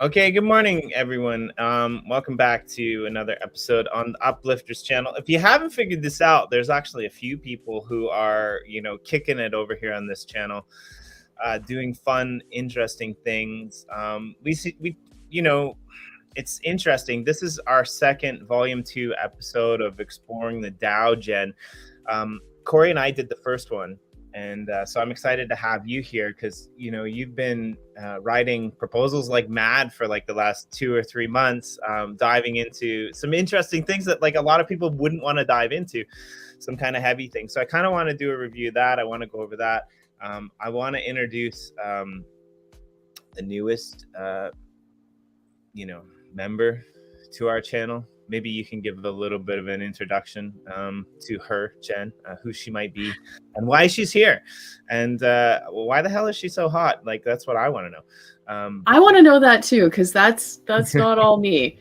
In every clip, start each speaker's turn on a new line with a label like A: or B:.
A: Okay, good morning, everyone. Welcome back to another episode on the Uplifters channel. If you haven't figured this out, there's actually a few people who are, kicking it over here on this channel, doing fun, interesting things. It's interesting. This is our second volume 2 episode of exploring the DAO, Jen. Corey and I did the first one. And so I'm excited to have you here because, you've been writing proposals like mad for like the last 2 or 3 months, diving into some interesting things that like a lot of people wouldn't want to dive into, some kind of heavy things. So I kind of want to do a review of that. I want to go over that. I want to introduce the newest, member to our channel. Maybe you can give a little bit of an introduction to her, Jen, who she might be and why she's here. And why the hell is she so hot? Like, that's what I want to know.
B: I want to know that too, because that's not all me.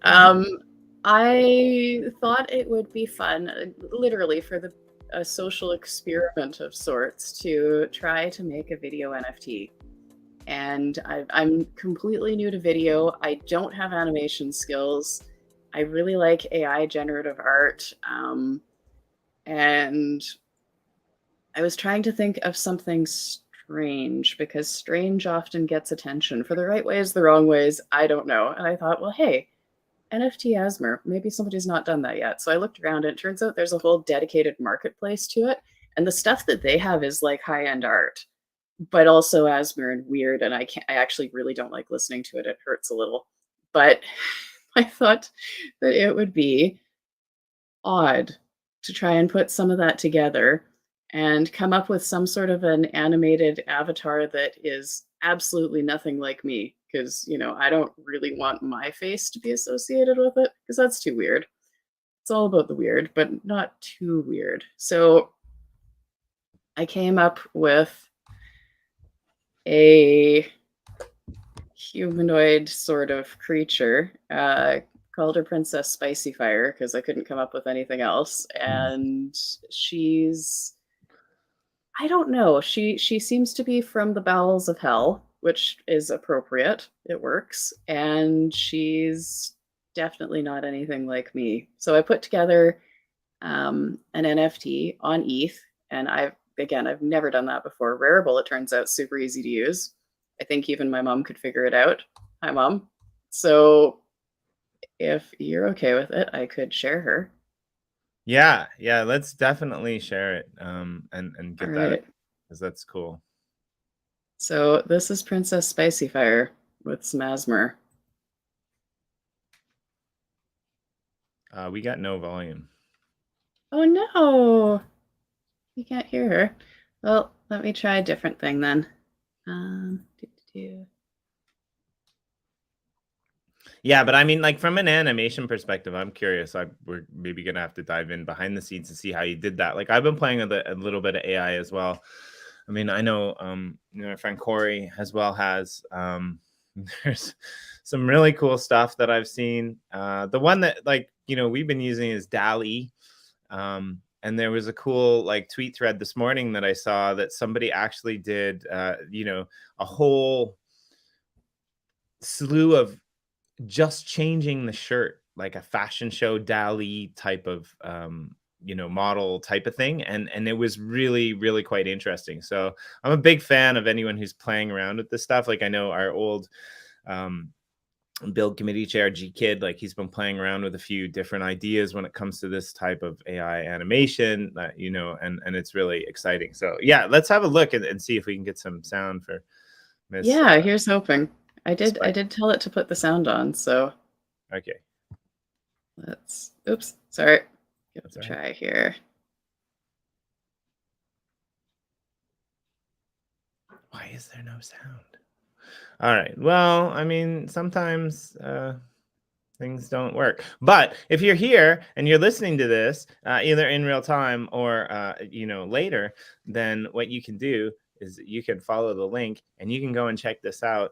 B: I thought it would be fun, literally for a social experiment of sorts, to try to make a video NFT. And I'm completely new to video. I don't have animation skills. I really like AI generative art. And I was trying to think of something strange, because strange often gets attention for the right ways, the wrong ways. I don't know. And I thought, well, hey, NFT Asmer, maybe somebody's not done that yet. So I looked around and it turns out there's a whole dedicated marketplace to it. And the stuff that they have is like high-end art, but also Asmer and weird. And I actually really don't like listening to it. It hurts a little. But I thought that it would be odd to try and put some of that together and come up with some sort of an animated avatar that is absolutely nothing like me, because, I don't really want my face to be associated with it, because that's too weird. It's all about the weird, but not too weird. So I came up with a humanoid sort of creature, called her Princess Spicy Fire because I couldn't come up with anything else. And she's, I don't know, she seems to be from the bowels of hell, which is appropriate. It works. And she's definitely not anything like me. So I put together an NFT on ETH, and I've never done that before. Rarible, it turns out, super easy to use. I think even my mom could figure it out. Hi, Mom. So if you're okay with it, I could share her.
A: Yeah, let's definitely share it and get
B: All
A: that,
B: right,
A: because that's cool.
B: So this is Princess Spicy Fire with some Asmer.
A: We got no volume.
B: Oh no, you can't hear her. Well, let me try a different thing then.
A: Yeah, but I mean, like, from an animation perspective, I'm curious. We're maybe gonna have to dive in behind the scenes to see how you did that. Like, I've been playing with a little bit of AI as well. I mean, I know, my friend Corey as well has. There's some really cool stuff that I've seen. The one that, like, we've been using is DALL-E. And there was a cool like tweet thread this morning that I saw that somebody actually did, a whole slew of just changing the shirt, like a fashion show DALL-E type of, model type of thing. And it was really, really quite interesting. So I'm a big fan of anyone who's playing around with this stuff. Like, I know our old, build committee chair G Kid, like, he's been playing around with a few different ideas when it comes to this type of AI animation, and it's really exciting. So yeah, let's have a look and see if we can get some sound for Miss.
B: Yeah, here's hoping. I did tell it to put the sound on, so
A: okay.
B: Oops, sorry. Give it a
A: Try
B: right here.
A: Why is there no sound? All right. Well, I mean, sometimes things don't work. But if you're here and you're listening to this, either in real time or later, then what you can do is you can follow the link and you can go and check this out.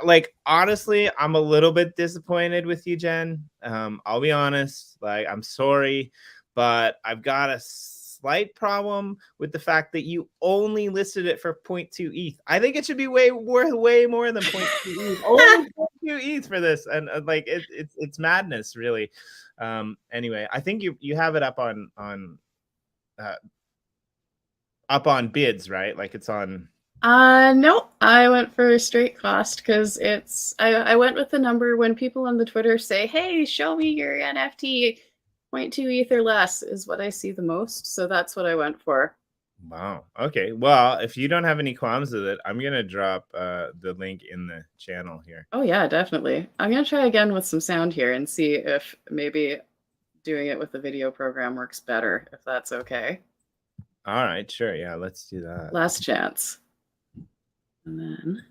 A: Like, honestly, I'm a little bit disappointed with you, Jen. I'll be honest. Like, I'm sorry, but I've got a slight problem with the fact that you only listed it for 0.2 ETH. I think it should be worth way more than 0.2 ETH. Only 0.2 ETH for this, and like it's madness, really. Anyway, I think you have it up on bids, right? Like it's on.
B: No, I went for straight cost because I went with the number when people on the Twitter say, hey, show me your NFT, 0.2 ETH or less is what I see the most. So that's what I went for.
A: Wow. Okay. Well, if you don't have any qualms with it, I'm gonna drop the link in the channel here.
B: Oh yeah, definitely. I'm gonna try again with some sound here and see if maybe doing it with the video program works better, if that's okay.
A: All right, sure. Yeah, let's do that.
B: Last chance. And then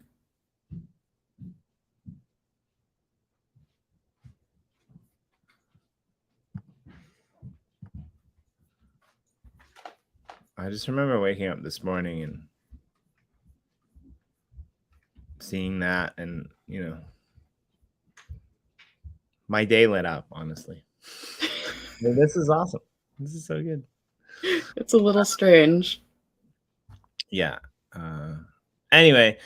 A: I just remember waking up this morning and seeing that, and my day lit up, honestly. Well, this is awesome. This is so good.
B: it's a little strange.
A: Yeah. Anyway,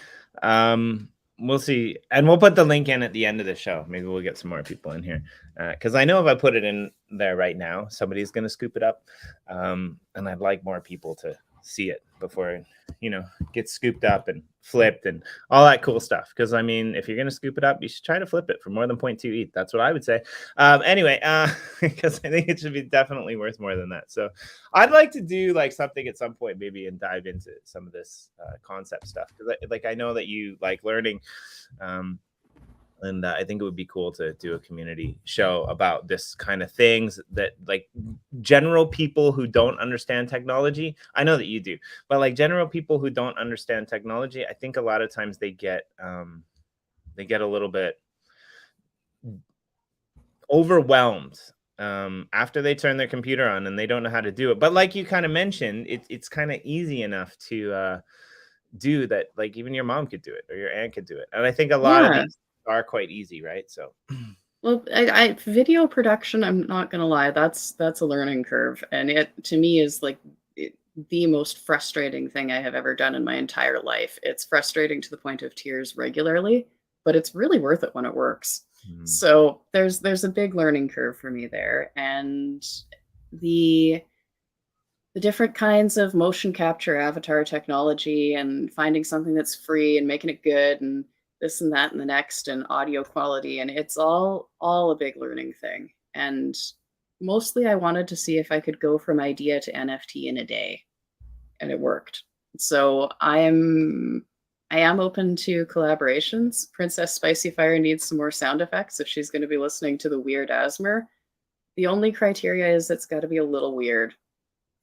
A: we'll see, and we'll put the link in at the end of the show. Maybe we'll get some more people in here, because I know if I put it in there right now, somebody's going to scoop it up, and I'd like more people to see it before it gets scooped up and flipped and all that cool stuff. Because I mean, if you're going to scoop it up, you should try to flip it for more than 0.2 ETH. That's what I would say. Anyway, because I think it should be definitely worth more than that. So I'd like to do like something at some point, maybe, and dive into some of this concept stuff, because I know that you like learning, and I think it would be cool to do a community show about this kind of things that like general people who don't understand technology. I know that you do, but like general people who don't understand technology, I think a lot of times they get a little bit overwhelmed after they turn their computer on and they don't know how to do it. But like you kind of mentioned, it's kind of easy enough to do that. Like even your mom could do it, or your aunt could do it. And I think a lot of these are quite easy, right? So
B: well, I video production, I'm not gonna lie, that's a learning curve, and it to me is like the most frustrating thing I have ever done in my entire life. It's frustrating to the point of tears regularly, but it's really worth it when it works. So there's a big learning curve for me there, and the different kinds of motion capture avatar technology and finding something that's free and making it good and this and that and the next, and audio quality, and it's all a big learning thing. And mostly I wanted to see if I could go from idea to NFT in a day, and it worked. So I am open to collaborations. Princess Spicy Fire needs some more sound effects if she's going to be listening to the weird Asmer. The only criteria is it's got to be a little weird.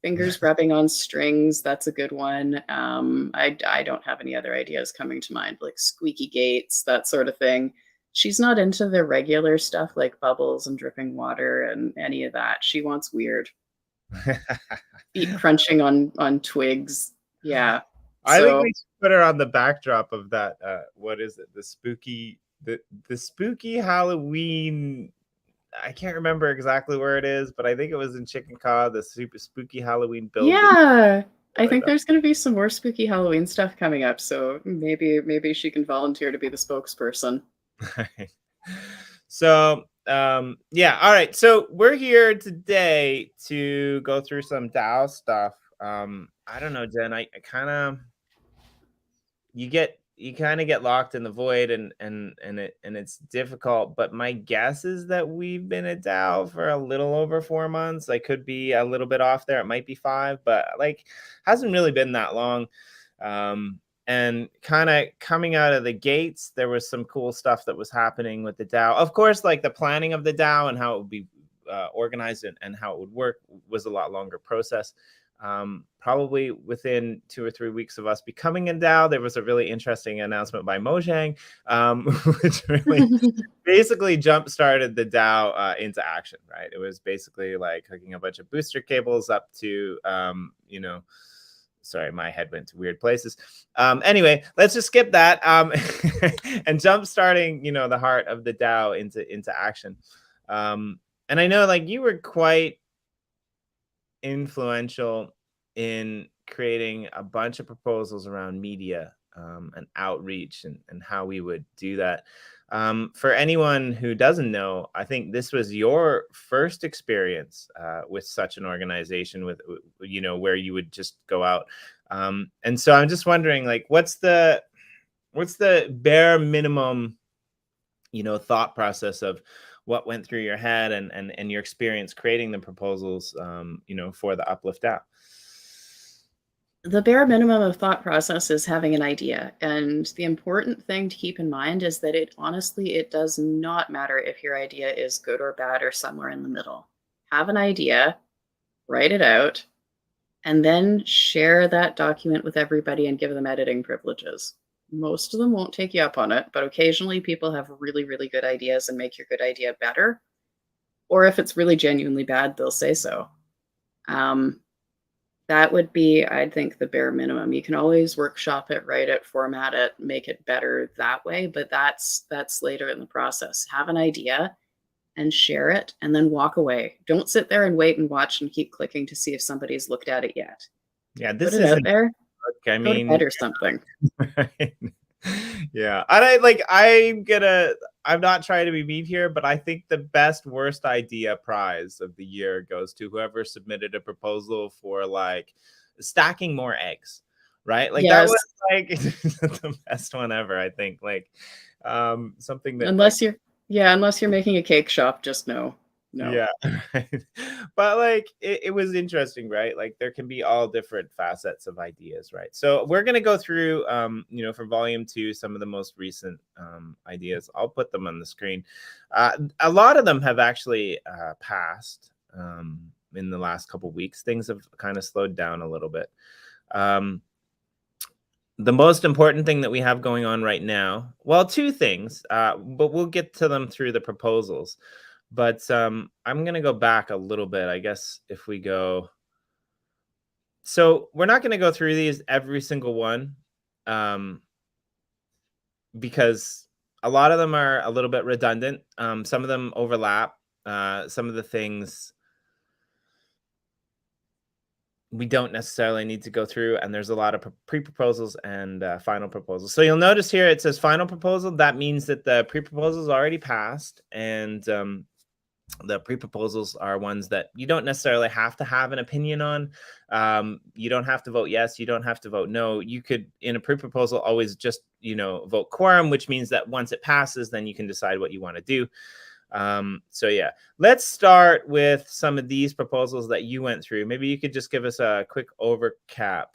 B: Fingers rubbing on strings, that's a good one. I don't have any other ideas coming to mind, like squeaky gates, that sort of thing. She's not into the regular stuff like bubbles and dripping water and any of that. She wants weird. Feet crunching on twigs. Yeah.
A: I think we should put her on the backdrop of that. What is it? The spooky Halloween. I can't remember exactly where it is, but I think it was in Chickasaw, the super spooky Halloween building.
B: Yeah, I think there's going to be some more spooky Halloween stuff coming up, so maybe she can volunteer to be the spokesperson.
A: So, yeah, all right. So we're here today to go through some DAO stuff. I don't know, Jen. I kind of you kind of get locked in the void, and it's difficult. But my guess is that we've been at DAO for a little over 4 months. I could be a little bit off there. It might be 5, but like hasn't really been that long. And kind of coming out of the gates, there was some cool stuff that was happening with the DAO. Of course, like the planning of the DAO and how it would be organized and how it would work was a lot longer process. Probably within 2 or 3 weeks of us becoming a DAO, there was a really interesting announcement by Mojang, which really basically jump-started the DAO into action, right? It was basically like hooking a bunch of booster cables up to, sorry, my head went to weird places. Anyway, let's just skip that and jump-starting, the heart of the DAO into action. And I know like you were quite influential in creating a bunch of proposals around media and outreach and how we would do that. For anyone who doesn't know, I think this was your first experience with such an organization, with, you know, where you would just go out. And so I'm just wondering, like, what's the bare minimum, you know, thought process of what went through your head and your experience creating the proposals, you know, for the Uplift DAO?
B: The bare minimum of thought process is having an idea. And the important thing to keep in mind is that it does not matter if your idea is good or bad or somewhere in the middle. Have an idea, write it out, and then share that document with everybody and give them editing privileges. Most of them won't take you up on it, but occasionally people have really, really good ideas and make your good idea better. Or if it's really genuinely bad, they'll say so. That would be, I think, the bare minimum. You can always workshop it, write it, format it, make it better that way, but that's later in the process. Have an idea and share it, and then walk away. Don't sit there and wait and watch and keep clicking to see if somebody's looked at it yet.
A: Yeah, this
B: Put it out
A: isn't.
B: there.
A: I
B: Go to
A: mean,
B: bed or something.
A: right? Yeah, and I'm not trying to be mean here, but I think the best worst idea prize of the year goes to whoever submitted a proposal for like stacking more eggs, right? Like that
B: Yes.
A: was like the best one ever, I think. Like something that
B: Unless you're making a cake shop, just no.
A: yeah. But like it was interesting, right? Like there can be all different facets of ideas, right? So we're going to go through you know, for volume 2, some of the most recent ideas. I'll put them on the screen. A lot of them have actually passed in the last couple of weeks. Things have kind of slowed down a little bit. The most important thing that we have going on right now, well, 2 things, but we'll get to them through the proposals. But I'm going to go back a little bit, I guess, if we go. So we're not going to go through these every single one because a lot of them are a little bit redundant. Some of them overlap. Some of the things we don't necessarily need to go through, and there's a lot of pre-proposals and final proposals. So you'll notice here it says final proposal. That means that the pre-proposals already passed, and the pre-proposals are ones that you don't necessarily have to have an opinion on. You don't have to vote yes. You don't have to vote no. You could, in a pre-proposal, always just, you know, vote quorum, which means that once it passes, then you can decide what you want to do. So yeah, let's start with some of these proposals that you went through. Maybe you could just give us a quick overcap.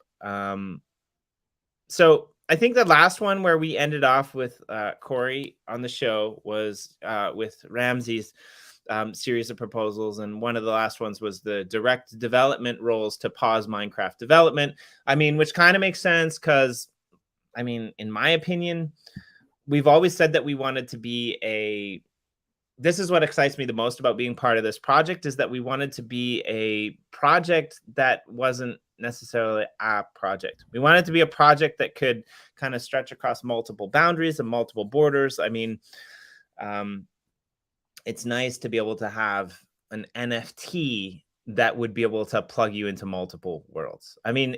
A: So I think the last one where we ended off with Corey on the show was with Ramsey's series of proposals, and one of the last ones was the direct development roles to pause Minecraft development. I mean, which kind of makes sense because, I mean, in my opinion, we've always said that we wanted to be this is what excites me the most about being part of this project, is that we wanted to be a project that wasn't necessarily a project. We wanted to be a project that could kind of stretch across multiple boundaries and multiple borders. I mean, it's nice to be able to have an NFT that would be able to plug you into multiple worlds. I mean,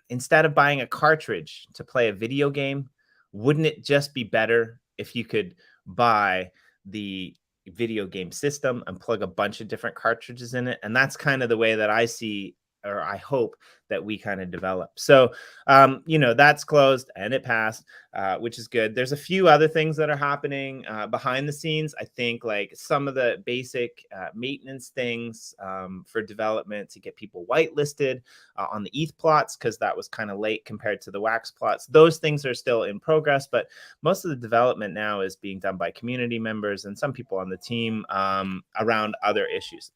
A: instead of buying a cartridge to play a video game, wouldn't it just be better if you could buy the video game system and plug a bunch of different cartridges in it? And that's kind of the way that I see, or I hope that we kind of develop. So, you know, that's closed and it passed, which is good. There's a few other things that are happening behind the scenes. I think like some of the basic maintenance things for development to get people whitelisted on the ETH plots, because that was kind of late compared to the wax plots. Those things are still in progress, but most of the development now is being done by community members and some people on the team around other issues.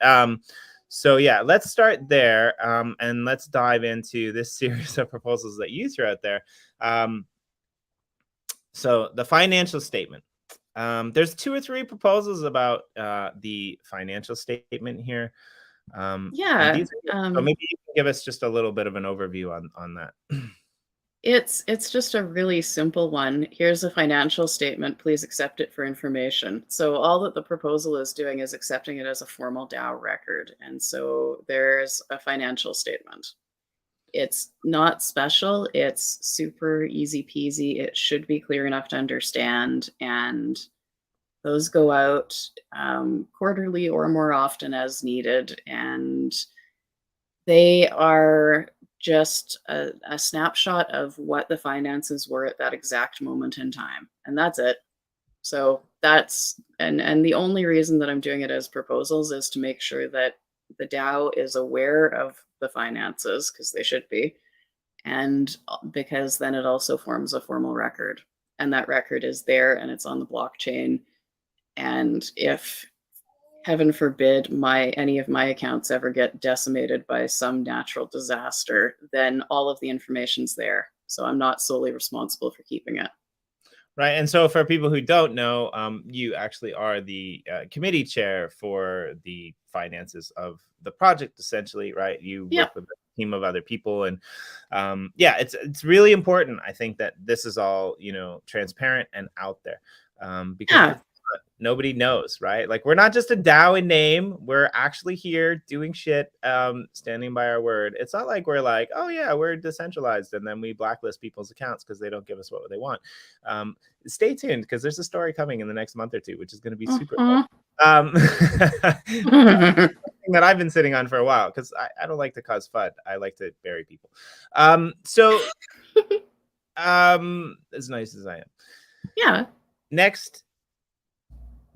A: So yeah, let's start there and let's dive into this series of proposals that you threw out there. So the financial statement. There's 2 or 3 proposals about the financial statement here.
B: Yeah.
A: So maybe you can give us just a little bit of an overview on that.
B: It's just a really simple one. Here's a financial statement. Please accept it for information. So all that the proposal is doing is accepting it as a formal DAO record. And so there's a financial statement. It's not special. It's super easy peasy. It should be clear enough to understand. And those go out quarterly or more often as needed. And they are just a snapshot of what the finances were at that exact moment in time. And that's it. So that's, and the only reason that I'm doing it as proposals is to make sure that the DAO is aware of the finances, because they should be, and because then it also forms a formal record, and that record is there and it's on the blockchain. And if, heaven forbid, any of my accounts ever get decimated by some natural disaster, then all of the information's there. So I'm not solely responsible for keeping it.
A: Right. And so for people who don't know, you actually are the committee chair for the finances of the project, essentially, right? You work with a team of other people. And yeah, it's really important, I think, that this is all, transparent and out there, because nobody knows, right? Like, we're not just a DAO in name. We're actually here doing shit, standing by our word. It's not like we're like, oh yeah, we're decentralized, and then we blacklist people's accounts because they don't give us what they want. Stay tuned, because there's a story coming in the next month or two, which is going to be super cool. That I've been sitting on for a while, because I don't like to cause FUD. I like to bury people. So as nice as I am.
B: Yeah.
A: Next,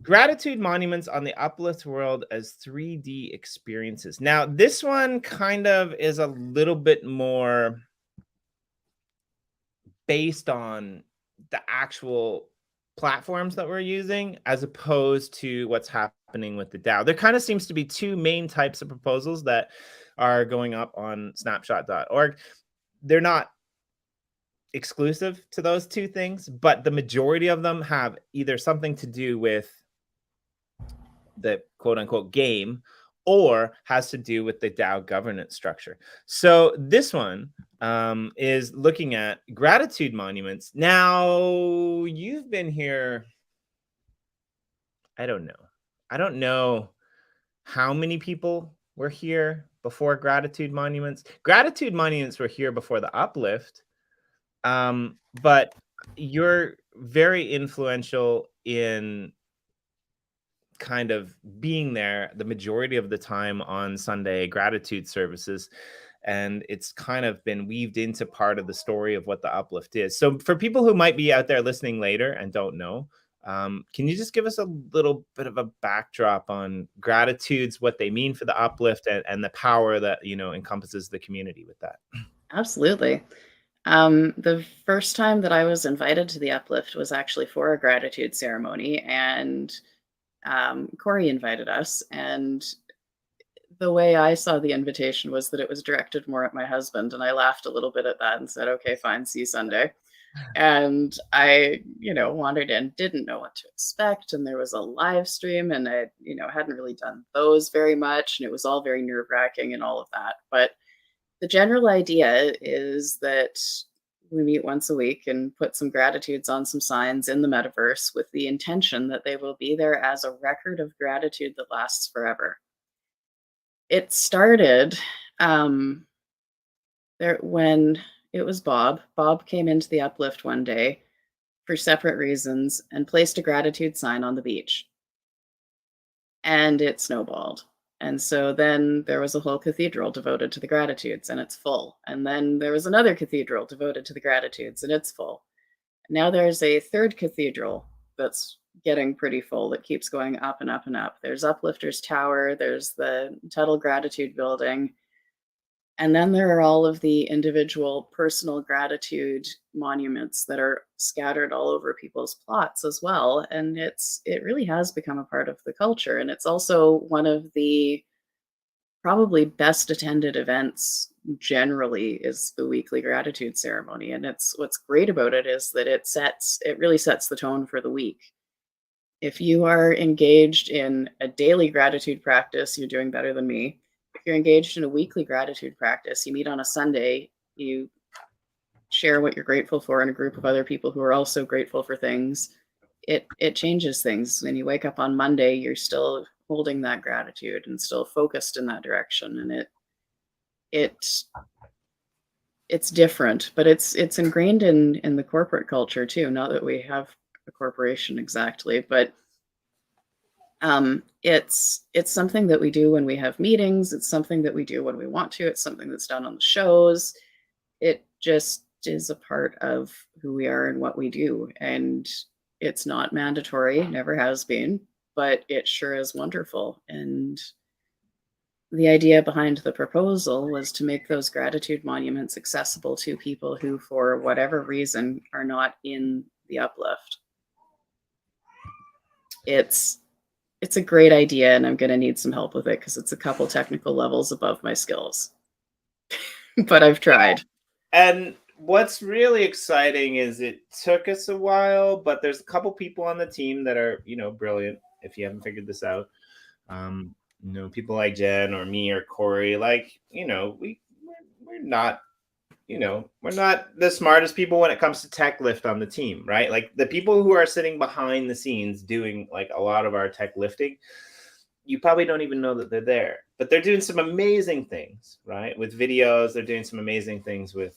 A: gratitude monuments on the Uplift world as 3D experiences. Now, this one kind of is a little bit more based on the actual platforms that we're using, as opposed to what's happening with the DAO. There kind of seems to be two main types of proposals that are going up on snapshot.org. They're not exclusive to those two things, but the majority of them have either something to do with the quote unquote game, or has to do with the DAO governance structure. So this one is looking at gratitude monuments. Now, you've been here, I don't know how many people were here before gratitude monuments. Gratitude monuments were here before the Uplift, but you're very influential in kind of being there the majority of the time on Sunday gratitude services, and it's kind of been weaved into part of the story of what the Uplift is. So for people who might be out there listening later and don't know, can you just give us a little bit of a backdrop on gratitudes, what they mean for the Uplift, and the power that encompasses the community with that?
B: Absolutely. The first time that I was invited to the Uplift was actually for a gratitude ceremony, and Corey invited us, and the way I saw the invitation was that it was directed more at my husband, and I laughed a little bit at that and said, okay, fine, see you Sunday. And I, wandered in, didn't know what to expect, and there was a live stream, and I, hadn't really done those very much, and it was all very nerve-wracking and all of that. But the general idea is that we meet once a week and put some gratitudes on some signs in the metaverse, with the intention that they will be there as a record of gratitude that lasts forever. It started when it was Bob. Bob came into the Uplift one day for separate reasons and placed a gratitude sign on the beach. And it snowballed. And so then there was a whole cathedral devoted to the gratitudes, and it's full. And then there was another cathedral devoted to the gratitudes, and it's full. Now there's a third cathedral that's getting pretty full, that keeps going up and up and up. There's Uplifters Tower, there's the Tuttle Gratitude Building, and then there are all of the individual personal gratitude monuments that are scattered all over people's plots as well. And it really has become a part of the culture. And it's also one of the probably best attended events generally, is the weekly gratitude ceremony. And what's great about it is that it really sets the tone for the week. If you are engaged in a daily gratitude practice, you're doing better than me. If you're engaged in a weekly gratitude practice, you meet on a Sunday, you share what you're grateful for in a group of other people who are also grateful for things. It changes things. When you wake up on Monday, you're still holding that gratitude and still focused in that direction. And it's different, but it's ingrained in the corporate culture too. Not that we have a corporation exactly, but it's something that we do when we have meetings. It's something that we do when we want to. It's something that's done on the shows. It just is a part of who we are and what we do. And it's not mandatory, never has been, but it sure is wonderful. And the idea behind the proposal was to make those gratitude monuments accessible to people who, for whatever reason, are not in the uplift. It's a great idea, and I'm going to need some help with it because it's a couple technical levels above my skills. But I've tried.
A: And what's really exciting is it took us a while, but there's a couple people on the team that are, brilliant. If you haven't figured this out, people like Jen or me or Corey, we're not, we're not the smartest people when it comes to tech lift on the team, right? Like the people who are sitting behind the scenes doing like a lot of our tech lifting, you probably don't even know that they're there, but they're doing some amazing things, right? With videos, they're doing some amazing things with,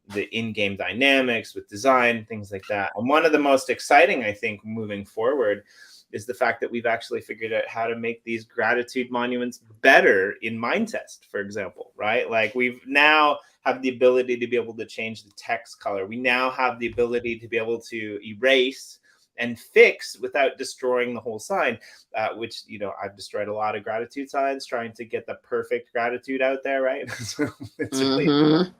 A: the in-game dynamics, with design, things like that. And one of the most exciting, I think, moving forward is the fact that we've actually figured out how to make these gratitude monuments better in Mindtest, for example, right? Like we've now have the ability to be able to change the text color. We now have the ability to be able to erase and fix without destroying the whole sign, which, I've destroyed a lot of gratitude signs trying to get the perfect gratitude out there, right? So it's really,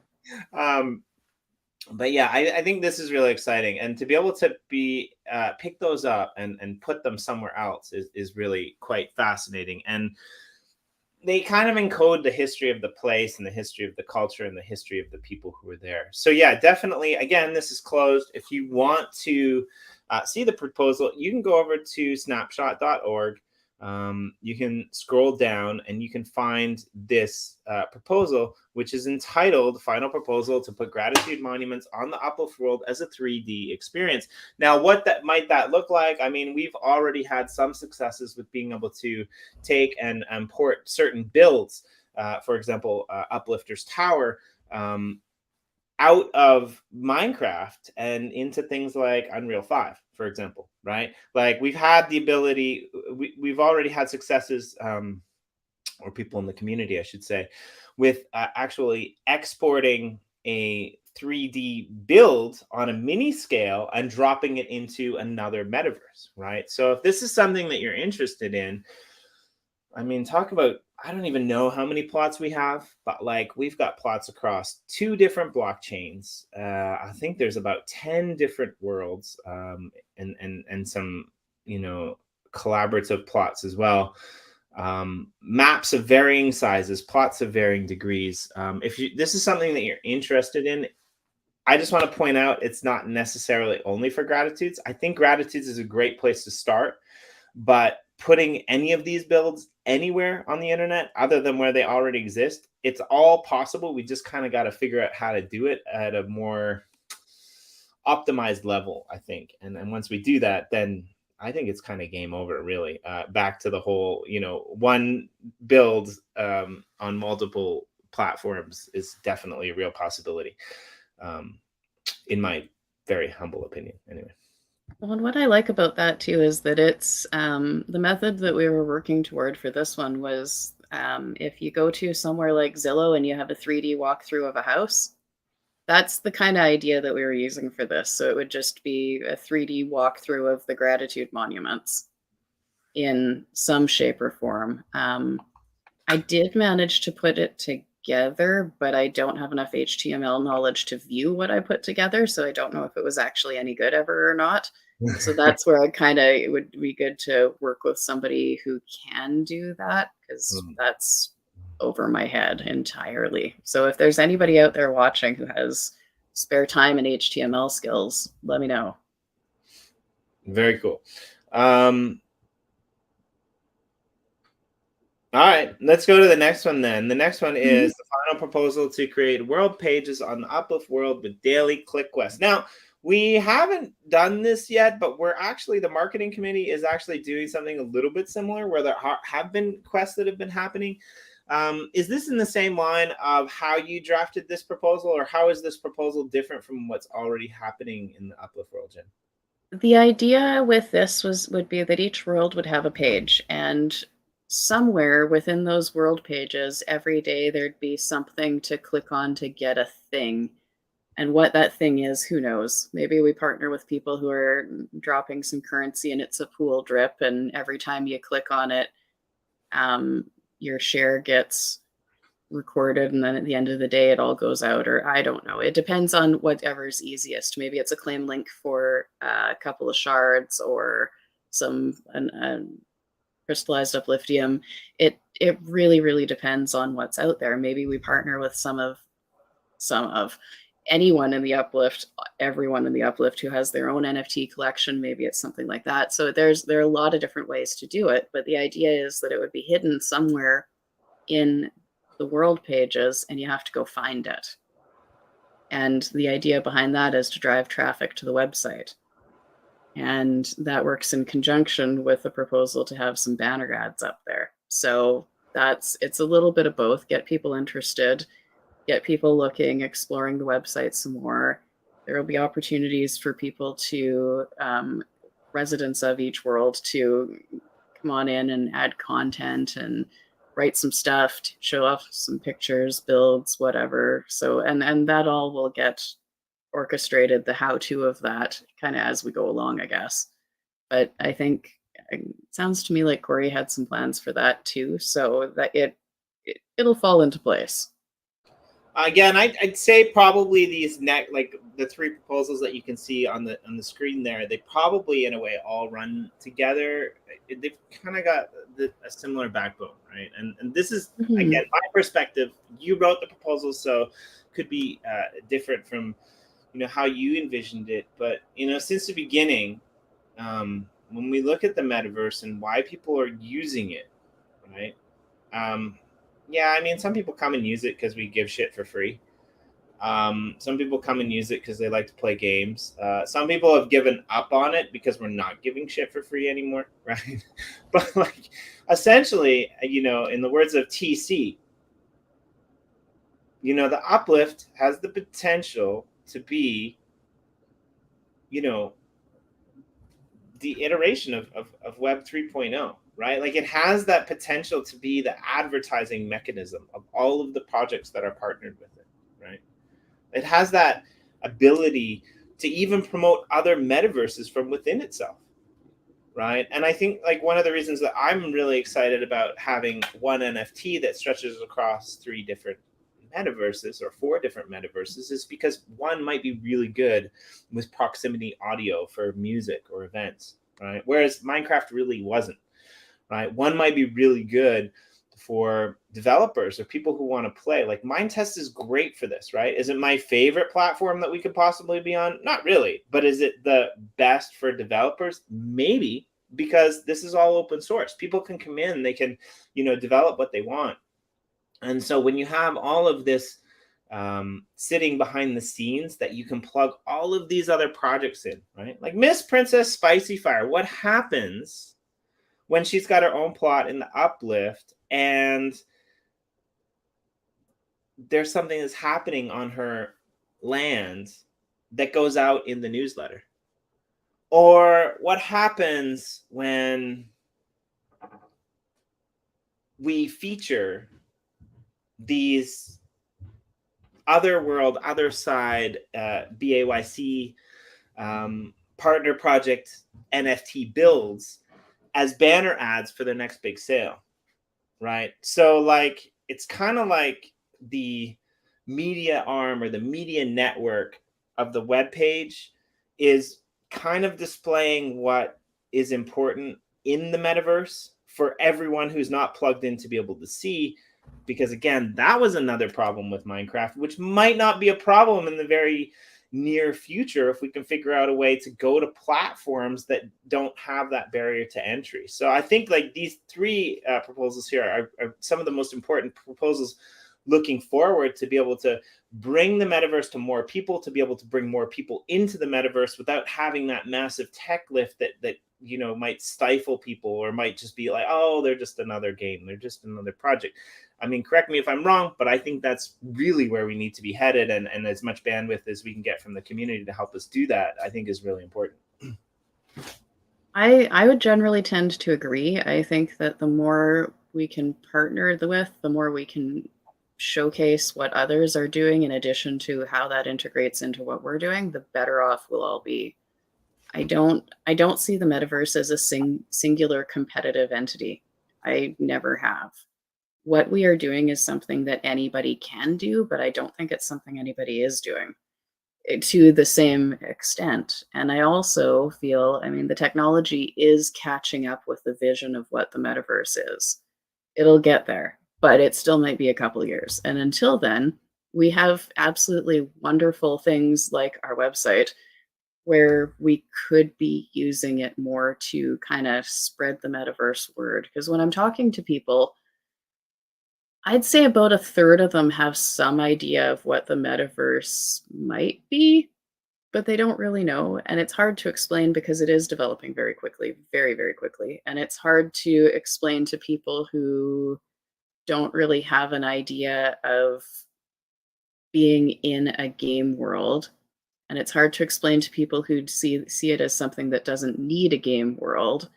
A: but yeah, I think this is really exciting. And to be able to pick those up and put them somewhere else is really quite fascinating. And they kind of encode the history of the place and the history of the culture and the history of the people who were there. So yeah, definitely. Again, this is closed. If you want to see the proposal, you can go over to snapshot.org. You can scroll down and you can find this proposal, which is entitled Final Proposal to Put Gratitude Monuments on the Uplift World as a 3D Experience. Now, what might that look like? I mean, we've already had some successes with being able to take and import certain builds, for example, Uplifters Tower, out of Minecraft and into things like Unreal 5, for example, right? Like we've had the ability, we've already had successes, or people in the community, I should say, with actually exporting a 3D build on a mini scale and dropping it into another metaverse, right? So if this is something that you're interested in, I mean, talk about, I don't even know how many plots we have, but like we've got plots across 2 different blockchains. I think there's about 10 different worlds, and some, collaborative plots as well. Maps of varying sizes, plots of varying degrees. If this is something that you're interested in, I just want to point out it's not necessarily only for gratitudes. I think gratitudes is a great place to start, but putting any of these builds anywhere on the internet other than where they already exist, it's all possible. We just kind of got to figure out how to do it at a more optimized level, I think. And once we do that, then I think it's kind of game over, really. Back to the whole, one build on multiple platforms is definitely a real possibility, in my very humble opinion, anyway.
B: Well, and what I like about that too is that it's the method that we were working toward for this one was if you go to somewhere like Zillow and you have a 3D walkthrough of a house, that's the kind of idea that we were using for this. So it would just be a 3D walkthrough of the gratitude monuments in some shape or form. I did manage to put it together, but I don't have enough HTML knowledge to view what I put together, so I don't know if it was actually any good ever or not. So that's where it would be good to work with somebody who can do that, because that's over my head entirely. So if there's anybody out there watching who has spare time and HTML skills, let me know.
A: Very cool. All right, let's go to the next one then. The next one is the final proposal to create world pages on the Uplift World with daily click quests. Now, we haven't done this yet, but the marketing committee is actually doing something a little bit similar where there have been quests that have been happening. Is this in the same line of how you drafted this proposal, or how is this proposal different from what's already happening in the Uplift world, Jen?
B: The idea with this would be that each world would have a page, and somewhere within those world pages, every day there'd be something to click on to get a thing. And what that thing is, who knows? Maybe we partner with people who are dropping some currency and it's a pool drip, and every time you click on it, your share gets recorded, and then at the end of the day it all goes out, or I don't know. It depends on whatever's easiest. Maybe it's a claim link for a couple of shards or some crystallized upliftium. It really depends on what's out there. Maybe we partner with some of anyone in the uplift, everyone in the uplift who has their own NFT collection. Maybe it's something like that. So there are a lot of different ways to do it, but the idea is that it would be hidden somewhere in the world pages, and you have to go find it. And the idea behind that is to drive traffic to the website. And that works in conjunction with the proposal to have some banner ads up there. So it's a little bit of both. Get people interested, get people looking, exploring the website some more. There will be opportunities for people to, residents of each world, to come on in and add content and write some stuff, to show off some pictures, builds, whatever. So, and that all will get orchestrated, the how-to of that, kind of as we go along, I guess. But I think it sounds to me like Corey had some plans for that too, so that it'll fall into place.
A: Again, I'd say probably these like the three proposals that you can see on the screen there, they probably in a way all run together. They've kind of got a similar backbone, right? And this is again my perspective. You wrote the proposal, so could be different from how you envisioned it. But since the beginning, when we look at the metaverse and why people are using it, right? Yeah, I mean, some people come and use it because we give shit for free. Some people come and use it because they like to play games. Some people have given up on it because we're not giving shit for free anymore, right? But like, essentially, in the words of TC, the Uplift has the potential to be, the iteration of Web 3.0. Right? Like, it has that potential to be the advertising mechanism of all of the projects that are partnered with it, right? It has that ability to even promote other metaverses from within itself, right? And I think like one of the reasons that I'm really excited about having one NFT that stretches across 3 different metaverses or 4 different metaverses is because one might be really good with proximity audio for music or events, right? Whereas Minecraft really wasn't. Right, one might be really good for developers or people who want to play. Like, Mindtest is great for this, right? Is it my favorite platform that we could possibly be on? Not really. But is it the best for developers? Maybe, because this is all open source. People can come in, they can, develop what they want. And so when you have all of this sitting behind the scenes that you can plug all of these other projects in, right? Like Miss Princess Spicy Fire, what happens when she's got her own plot in the Uplift and there's something that's happening on her land that goes out in the newsletter? Or what happens when we feature these other world, other side BAYC partner project NFT builds as banner ads for their next big sale, right? So like, it's kind of like the media arm or the media network of the web page is kind of displaying what is important in the metaverse for everyone who's not plugged in to be able to see. Because again, that was another problem with Minecraft, which might not be a problem in the very near future if we can figure out a way to go to platforms that don't have that barrier to entry. So I think like these 3 proposals here are some of the most important proposals looking forward to be able to bring the metaverse to more people, to be able to bring more people into the metaverse without having that massive tech lift that you know, might stifle people or might just be like, oh, they're just another game, they're just another project. I mean, correct me if I'm wrong, but I think that's really where we need to be headed, and as much bandwidth as we can get from the community to help us do that, I think is really important.
B: I would generally tend to agree. I think that the more we can partner with, the more we can showcase what others are doing in addition to how that integrates into what we're doing, the better off we'll all be. I don't see the metaverse as a singular competitive entity. I never have. What we are doing is something that anybody can do, but I don't think it's something anybody is doing to the same extent. And I also feel, I mean, the technology is catching up with the vision of what the metaverse is. It'll get there, but it still might be a couple of years. And until then, we have absolutely wonderful things like our website where we could be using it more to kind of spread the metaverse word. Because when I'm talking to people, I'd say about a third of them have some idea of what the metaverse might be, but they don't really know. And it's hard to explain because it is developing very quickly, very, very quickly. And it's hard to explain to people who don't really have an idea of being in a game world. And it's hard to explain to people who see it as something that doesn't need a game world.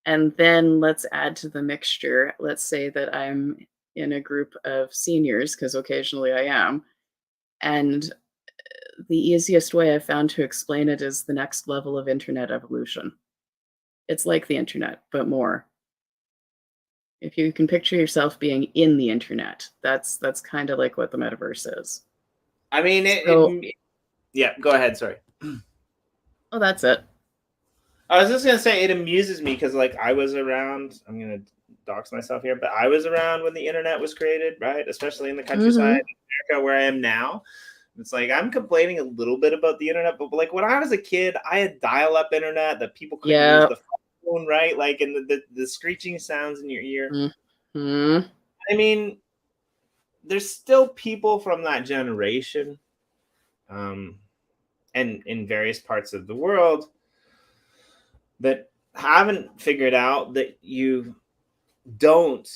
B: And then let's add to the mixture, let's say that I'm in a group of seniors, because occasionally I am, and the easiest way I've found to explain it is the next level of internet evolution. It's like the internet, but more. If you can picture yourself being in the internet, that's kind of like what the metaverse is.
A: I mean, yeah, go ahead, sorry.
B: Oh, that's it.
A: I was just gonna say, it amuses me because, like, I was around, I'm gonna dox myself here, but I was around when the internet was created, right? Especially in the countryside in America, where I am now. It's like, I'm complaining a little bit about the internet, but like when I was a kid, I had dial-up internet that people couldn't use the phone, right? Like, and the screeching sounds in your ear. I mean, there's still people from that generation, and in various parts of the world, that haven't figured out that you don't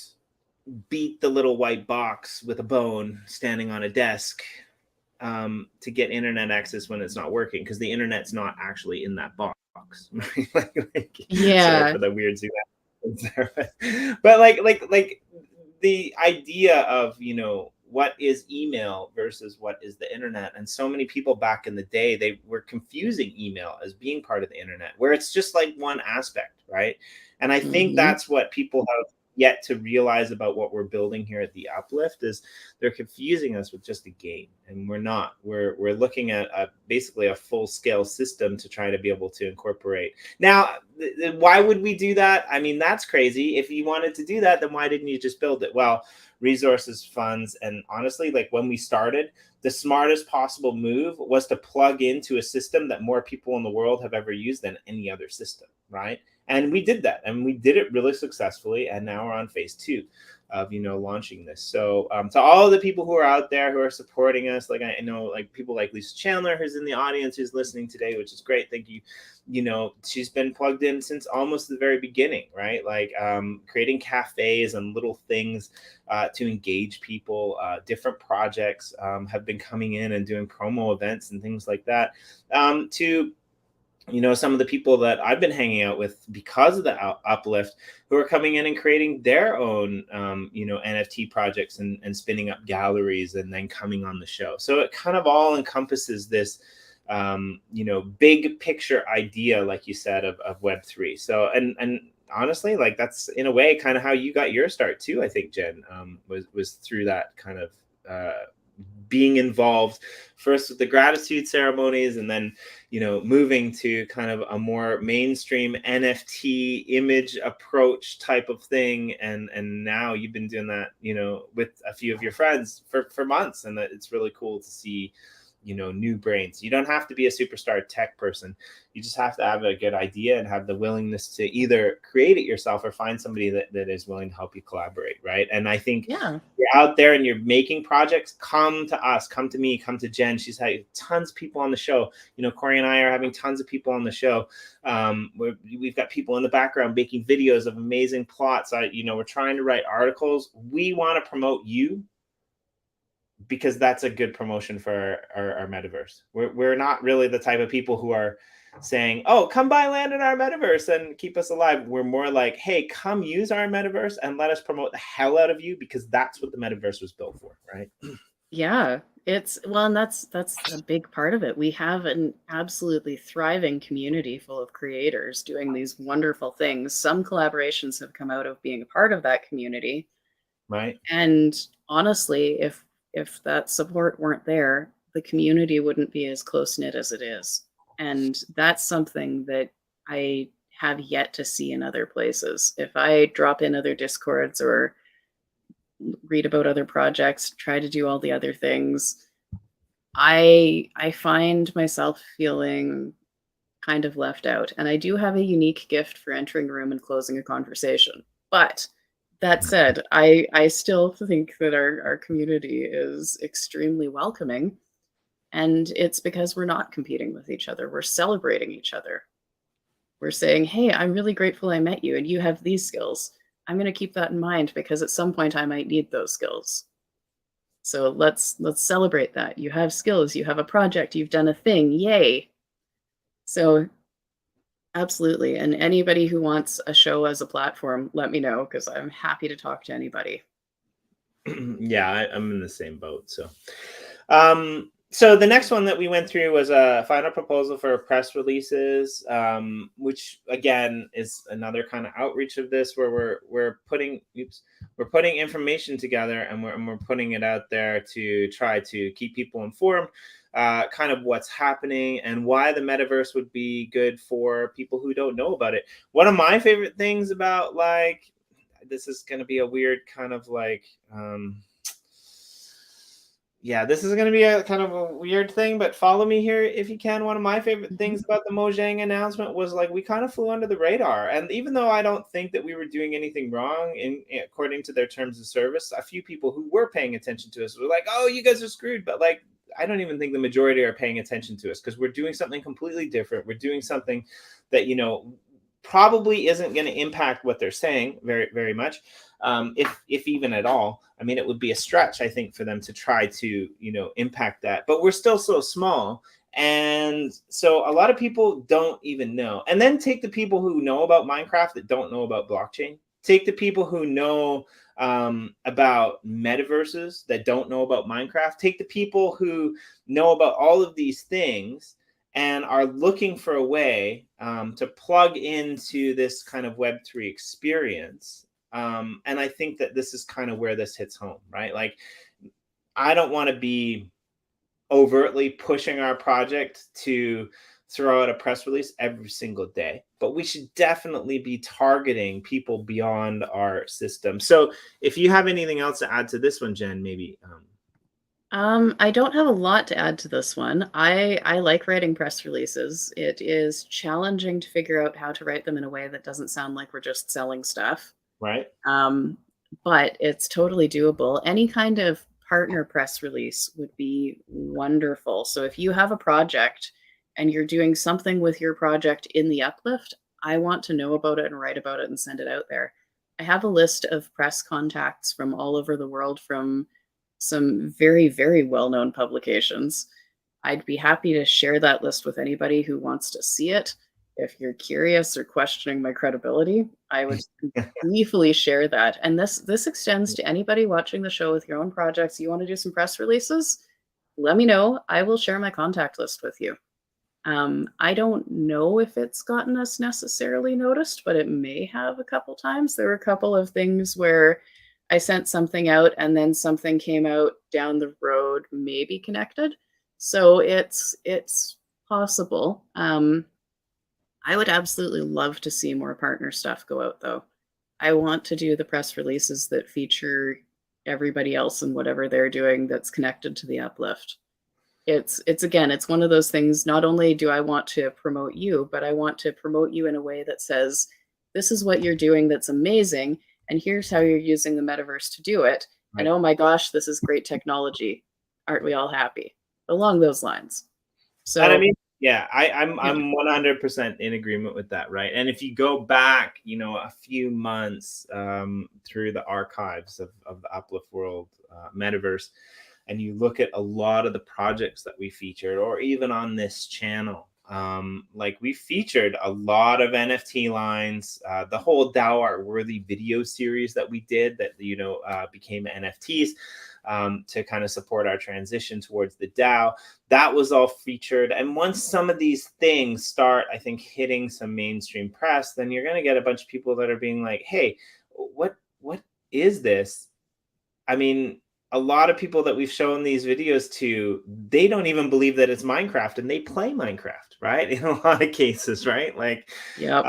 A: beat the little white box with a bone standing on a desk to get internet access when it's not working, because the internet's not actually in that box.
B: Yeah.
A: Sorry for the weird there. But like the idea of, you know, what is email versus what is the internet, and so many people back in the day, they were confusing email as being part of the internet, where it's just like one aspect, right? And I think that's what people have yet to realize about what we're building here at the Uplift, is they're confusing us with just a game, and we're not. We're looking at basically a full-scale system to try to be able to incorporate. Now, why would we do that? I mean, that's crazy. If you wanted to do that, then why didn't you just build it? Well, resources, funds, and honestly, like when we started, the smartest possible move was to plug into a system that more people in the world have ever used than any other system, right? And we did that, and we did it really successfully. And now we're on phase 2 of, you know, launching this. So to all of the people who are out there who are supporting us, like I know, like people like Lisa Chandler, who's in the audience, who's listening today, which is great. Thank you. You know, she's been plugged in since almost the very beginning, right? Like creating cafes and little things to engage people. Different projects have been coming in and doing promo events and things like that. To, you know, some of the people that I've been hanging out with because of the Uplift, who are coming in and creating their own, you know, NFT projects and spinning up galleries and then coming on the show. So it kind of all encompasses this, you know, big picture idea, like you said, of Web3. So, and honestly, like that's in a way kind of how you got your start too, I think, Jen, was through that kind of being involved first with the gratitude ceremonies, and then, you know, moving to kind of a more mainstream NFT image approach type of thing. And now you've been doing that, you know, with a few of your friends for months. And it's really cool to see new brains. You don't have to be a superstar tech person. You just have to have a good idea and have the willingness to either create it yourself or find somebody that is willing to help you collaborate, right? And I think
B: Yeah.
A: you're out there and you're making projects, come to us, come to me, come to Jen. She's had tons of people on the show. Corey and I are having tons of people on the show. We've got people in the background making videos of amazing plots. We're trying to write articles. We want to promote you because that's a good promotion for our metaverse. We're not really the type of people who are saying, oh, come buy land in our metaverse and keep us alive. We're more like, hey, come use our metaverse and let us promote the hell out of you, because that's what the metaverse was built for, right?
B: Yeah, and that's a big part of it. We have an absolutely thriving community full of creators doing these wonderful things. Some collaborations have come out of being a part of that community.
A: Right.
B: And honestly, if that support weren't there, the community wouldn't be as close-knit as it is. And that's something that I have yet to see in other places. If I drop in other Discords or read about other projects, try to do all the other things, I find myself feeling kind of left out. And I do have a unique gift for entering a room and closing a conversation. But that said, I still think that our community is extremely welcoming. And it's because we're not competing with each other. We're celebrating each other. We're saying, hey, I'm really grateful I met you and you have these skills. I'm going to keep that in mind because at some point I might need those skills. So let's celebrate that. You have skills, you have a project, you've done a thing. Yay. So absolutely. And anybody who wants a show as a platform, let me know, because I'm happy to talk to anybody.
A: Yeah, I'm in the same boat. So the next one that we went through was a final proposal for press releases, which again is another kind of outreach of this, where we're putting information together and we're putting it out there to try to keep people informed, kind of what's happening and why the metaverse would be good for people who don't know about it. One of my favorite things about, like, this is going to be a weird kind of like, this is going to be a kind of a weird thing, but follow me here if you can. One of my favorite things about the Mojang announcement was, like, we kind of flew under the radar. And even though I don't think that we were doing anything wrong according to their terms of service, a few people who were paying attention to us were like, oh, you guys are screwed. But, like, I don't even think the majority are paying attention to us, because we're doing something completely different. We're doing something that, probably isn't going to impact what they're saying very, very much. If even at all. I mean, it would be a stretch, I think, for them to try to, impact that. But we're still so small. And so a lot of people don't even know. And then take the people who know about Minecraft that don't know about blockchain. Take the people who know about metaverses that don't know about Minecraft. Take the people who know about all of these things and are looking for a way to plug into this kind of Web3 experience. And I think that this is kind of where this hits home, right? Like, I don't want to be overtly pushing our project to throw out a press release every single day, but we should definitely be targeting people beyond our system. So if you have anything else to add to this one, Jen, maybe.
B: I don't have a lot to add to this one. I like writing press releases. It is challenging to figure out how to write them in a way that doesn't sound like we're just selling stuff.
A: Right.
B: But it's totally doable. Any kind of partner press release would be wonderful. So if you have a project and you're doing something with your project in the Uplift, I want to know about it and write about it and send it out there. I have a list of press contacts from all over the world, from some very, very well-known publications. I'd be happy to share that list with anybody who wants to see it. If you're curious or questioning my credibility, I would gleefully share that. And this extends to anybody watching the show with your own projects. You want to do some press releases? Let me know. I will share my contact list with you. I don't know if it's gotten us necessarily noticed, but it may have a couple times. There were a couple of things where I sent something out and then something came out down the road, maybe connected. So it's possible. I would absolutely love to see more partner stuff go out, though. I want to do the press releases that feature everybody else and whatever they're doing that's connected to the Uplift. It's again, it's one of those things, not only do I want to promote you, but I want to promote you in a way that says, this is what you're doing that's amazing, and here's how you're using the metaverse to do it.
A: Right.
B: And oh my gosh, this is great technology. Aren't we all happy? Along those lines. So
A: and I mean, yeah, I'm 100% in agreement with that, right? And if you go back, you know, a few months through the archives of the Uplift World metaverse, and you look at a lot of the projects that we featured, or even on this channel, like we featured a lot of NFT lines, the whole DAO Art Worthy video series that we did that, you know, became NFTs to kind of support our transition towards the DAO. That was all featured. And once some of these things start, I think, hitting some mainstream press, then you're going to get a bunch of people that are being like, hey, what is this? I mean, a lot of people that we've shown these videos to, they don't even believe that it's Minecraft, and they play Minecraft, right? In a lot of cases, right? Like,
B: yep.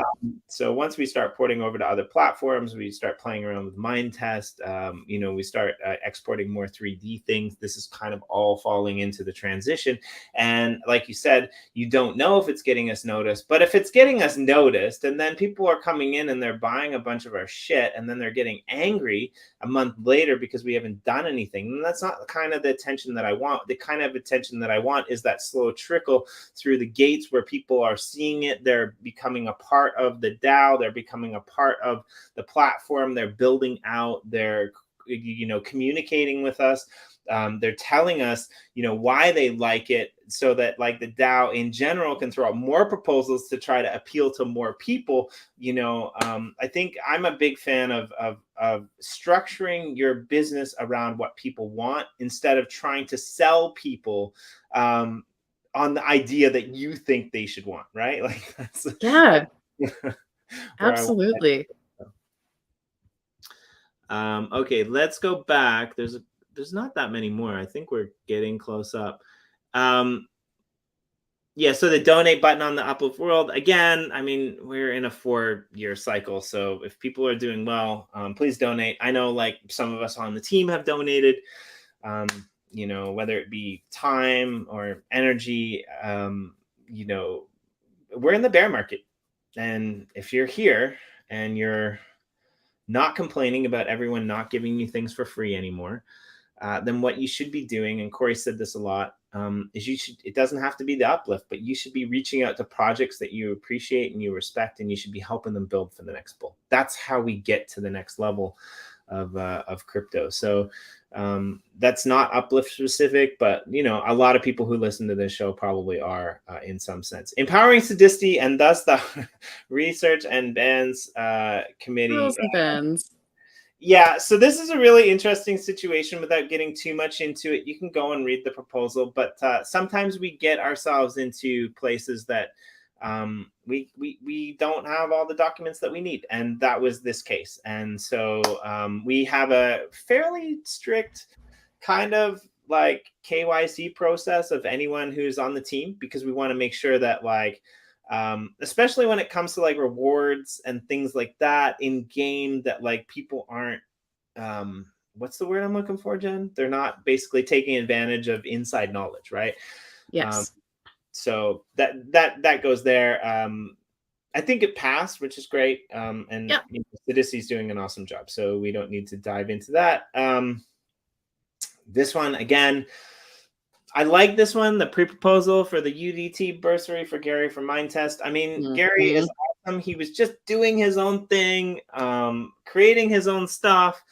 A: So once we start porting over to other platforms, we start playing around with Mindtest, you know, we start exporting more 3D things. This is kind of all falling into the transition. And like you said, you don't know if it's getting us noticed, but if it's getting us noticed, and then people are coming in and they're buying a bunch of our shit, and then they're getting angry a month later because we haven't done anything, and that's not the kind of the attention that I want. The kind of attention that I want is that slow trickle through the gates where people are seeing it, they're becoming a part of the DAO, they're becoming a part of the platform, they're building out, they're, you know, communicating with us, they're telling us, you know, why they like it, so that like the DAO in general can throw out more proposals to try to appeal to more people. You know, I think I'm a big fan of structuring your business around what people want, instead of trying to sell people on the idea that you think they should want, right? Like that's
B: Absolutely.
A: Okay, let's go back. There's not that many more. I think we're getting close up. Yeah, so the donate button on the Uplift World, again, I mean, we're in a 4-year cycle. So if people are doing well, please donate. I know like some of us on the team have donated, you know, whether it be time or energy, you know, we're in the bear market. And if you're here and you're not complaining about everyone not giving you things for free anymore, then what you should be doing, and Corey said this a lot, is it doesn't have to be the Uplift, but you should be reaching out to projects that you appreciate and you respect, and you should be helping them build for the next bull. That's how we get to the next level of crypto. So that's not Uplift specific, but you know, a lot of people who listen to this show probably are in some sense. Empowering Sadisty, and thus the Research and Bans Committee. Yeah, so this is a really interesting situation. Without getting too much into it, you can go and read the proposal, but sometimes we get ourselves into places that we don't have all the documents that we need, and that was this case. And so we have a fairly strict kind of like KYC process of anyone who's on the team, because we want to make sure that like especially when it comes to like rewards and things like that in game, that like people aren't what's the word I'm looking for, Jen? They're not basically taking advantage of inside knowledge, right?
B: Yes.
A: So that goes there. I think it passed, which is great. And
B: yeah.
A: You know, Sidisty's doing an awesome job, so we don't need to dive into that. This one again, I like this one, the pre-proposal for the UDT bursary for Gary from Mindtest. I mean, Gary is awesome. He was just doing his own thing, creating his own stuff,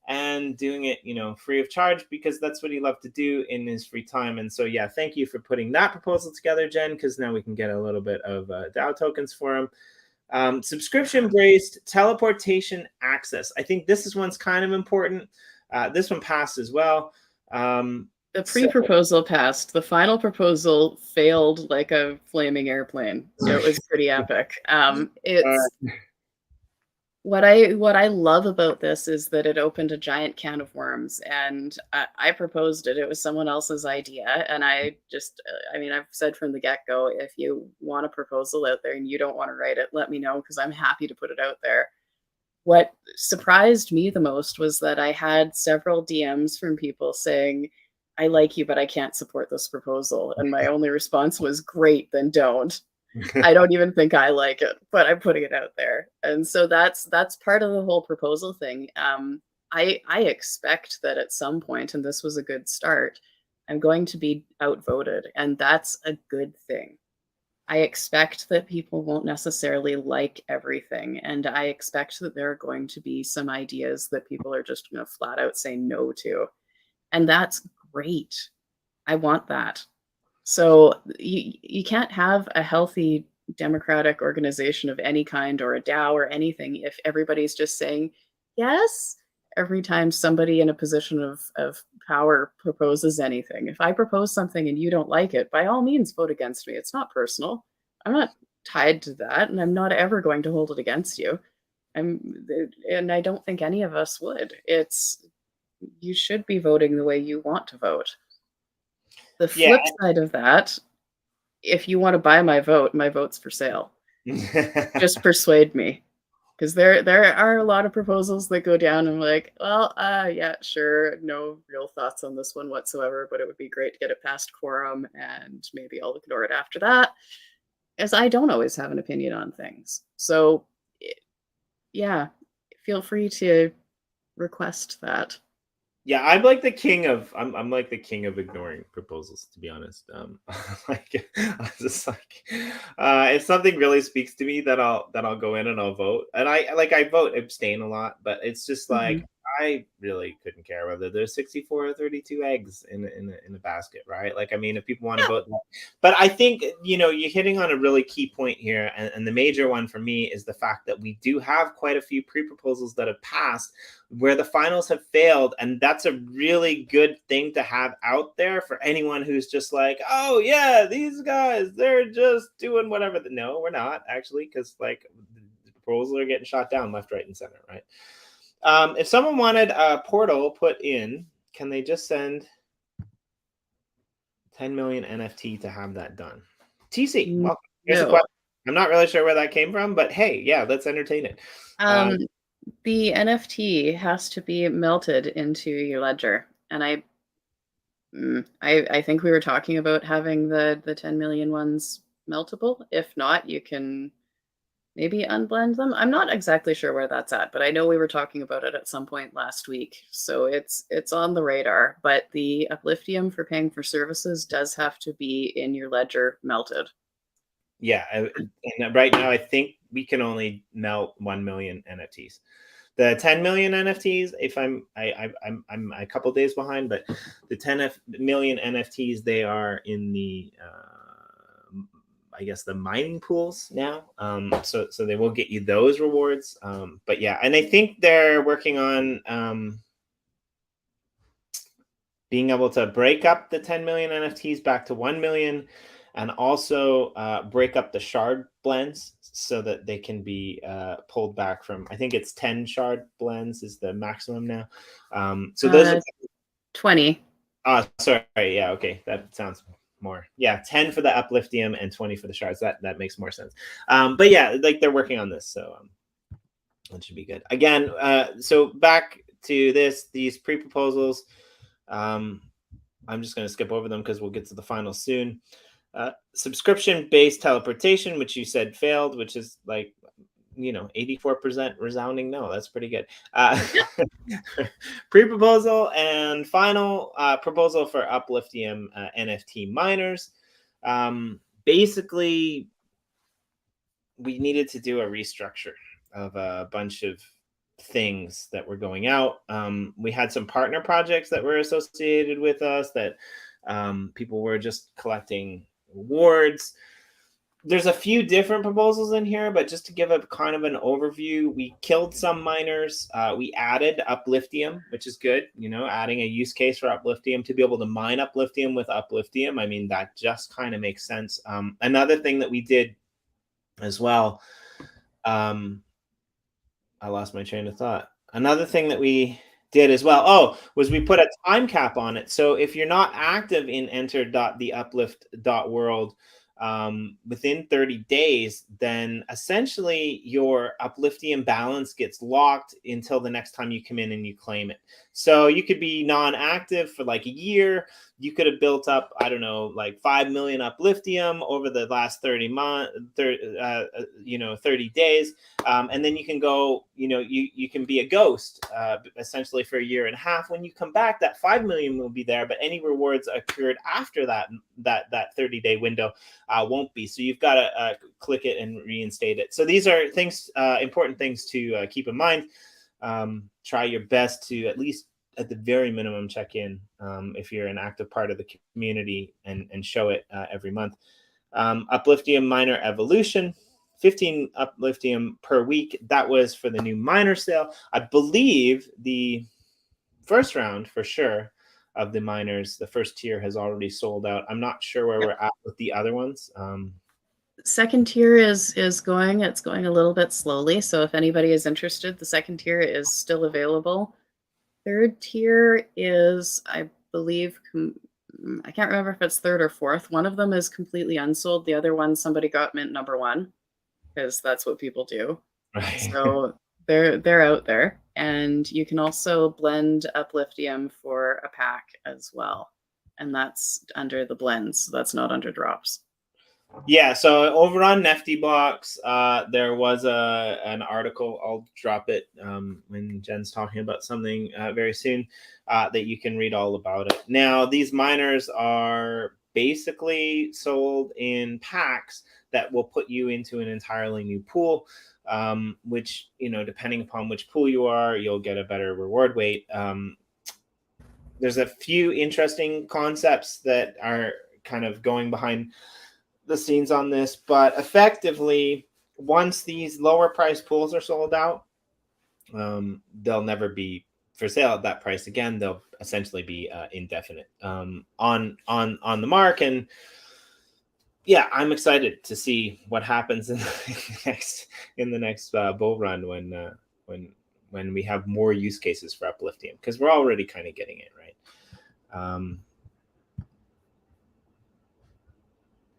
A: and doing it, you know, free of charge, because that's what he loved to do in his free time. And so, yeah, thank you for putting that proposal together, Jen, because now we can get a little bit of DAO tokens for him. Subscription-based teleportation access. I think this one's kind of important. This one passed as well.
B: The pre-proposal passed. The final proposal failed like a flaming airplane. It was pretty epic. It's what I love about this is that it opened a giant can of worms, and I proposed it. It was someone else's idea, and I mean, I've said from the get-go, if you want a proposal out there and you don't want to write it, let me know, because I'm happy to put it out there. What surprised me the most was that I had several DMs from people saying, I like you, but I can't support this proposal. And my only response was, great, then don't. I don't even think I like it, but I'm putting it out there. And so that's part of the whole proposal thing. I expect that at some point, and this was a good start, I'm going to be outvoted, and that's a good thing. I expect that people won't necessarily like everything, and I expect that there are going to be some ideas that people are just going to flat out say no to. And that's great. I want that. So you can't have a healthy democratic organization of any kind, or a DAO or anything, if everybody's just saying yes every time somebody in a position of power proposes anything. If I propose something and you don't like it, by all means vote against me. It's not personal. I'm not tied to that, and I'm not ever going to hold it against you. And I don't think any of us would. You should be voting the way you want to vote. The flip side of that, if you want to buy my vote's for sale. Just persuade me. Because there are a lot of proposals that go down and I'm like, well, yeah, sure, no real thoughts on this one whatsoever, but it would be great to get it past quorum, and maybe I'll ignore it after that, as I don't always have an opinion on things. So, yeah, feel free to request that.
A: Yeah, I'm like the king of ignoring proposals, to be honest. Like, I'm just like, if something really speaks to me, then I'll go in and I'll vote. And I vote abstain a lot, but it's just like, I really couldn't care whether there's 64 or 32 eggs in a basket, right? Like, I mean, if people want to vote, but I think, you're hitting on a really key point here, and the major one for me is the fact that we do have quite a few pre-proposals that have passed where the finals have failed, and that's a really good thing to have out there for anyone who's just like, oh yeah, these guys, they're just doing whatever. No, we're not actually, because like the proposals are getting shot down left, right, and center, right? If someone wanted a portal put in, can they just send 10 million NFT to have that done? TC, welcome. Here's a question. I'm not really sure where that came from, but hey, yeah, let's entertain it.
B: The NFT has to be melted into your ledger, and I think we were talking about having the 10 million ones meltable. If not, you can maybe unblend them. I'm not exactly sure where that's at, but I know we were talking about it at some point last week. So it's on the radar, but the Upliftium for paying for services does have to be in your ledger melted.
A: Yeah, and right now I think we can only melt 1 million NFTs. The 10 million NFTs, if I'm a couple days behind, but the 10 million NFTs, they are in the I guess the mining pools now. So they will get you those rewards. But yeah, and I think they're working on being able to break up the 10 million NFTs back to 1 million, and also break up the shard blends so that they can be pulled back from, I think it's 10 shard blends is the maximum now. So those are
B: 20.
A: Sorry. Yeah. Okay. That sounds more. Yeah. 10 for the Upliftium and 20 for the shards. That makes more sense. But yeah, like they're working on this. So that should be good. Again, so back to these pre-proposals. I'm just going to skip over them because we'll get to the final soon. Subscription-based teleportation, which you said failed, which is like, 84% resounding no. That's pretty good. Pre-proposal and final proposal for Upliftium NFT miners. Basically, we needed to do a restructure of a bunch of things that were going out. We had some partner projects that were associated with us that people were just collecting rewards. There's a few different proposals in here, but just to give a kind of an overview, we killed some miners. We added Upliftium, which is good, adding a use case for Upliftium to be able to mine Upliftium with Upliftium. I mean, that just kind of makes sense. Another thing that we did as well, I lost my train of thought. Another thing that we did as well, was we put a time cap on it. So if you're not active in enter.theuplift.world, within 30 days, then essentially your Upliftium balance gets locked until the next time you come in and you claim it. So you could be non-active for like a year. You could have built up, I don't know, like 5 million Upliftium over the last 30 days. And then you can go, you can be a ghost essentially for a year and a half. When you come back, that 5 million will be there, but any rewards occurred after that 30-day window won't be. So you've got to click it and reinstate it. So these are things, important things to keep in mind. Try your best to, at least at the very minimum, check in if you're an active part of the community, and show it every month. Upliftium miner evolution, 15 Upliftium per week. That was for the new miner sale. I believe the first round, for sure, of the miners, the first tier has already sold out. I'm not sure where we're at with the other ones.
B: Second tier is going. It's going a little bit slowly. So if anybody is interested, the second tier is still available. Third tier is, I believe, I can't remember if it's third or fourth. One of them is completely unsold. The other one, somebody got mint number 1, because that's what people do.
A: Right.
B: So they're out there. And you can also blend Upliftium for a pack as well. And that's under the blends. So that's not under drops.
A: Yeah, so over on Nifty Blocks, there was an article. I'll drop it when Jen's talking about something very soon, that you can read all about it. Now, these miners are basically sold in packs that will put you into an entirely new pool, which, depending upon which pool you are, you'll get a better reward weight. There's a few interesting concepts that are kind of going behind the scenes on this, but effectively, once these lower price pools are sold out, they'll never be for sale at that price again. They'll essentially be indefinite on the mark. And yeah, I'm excited to see what happens in the next bull run when we have more use cases for Upliftium, because we're already kind of getting it, right?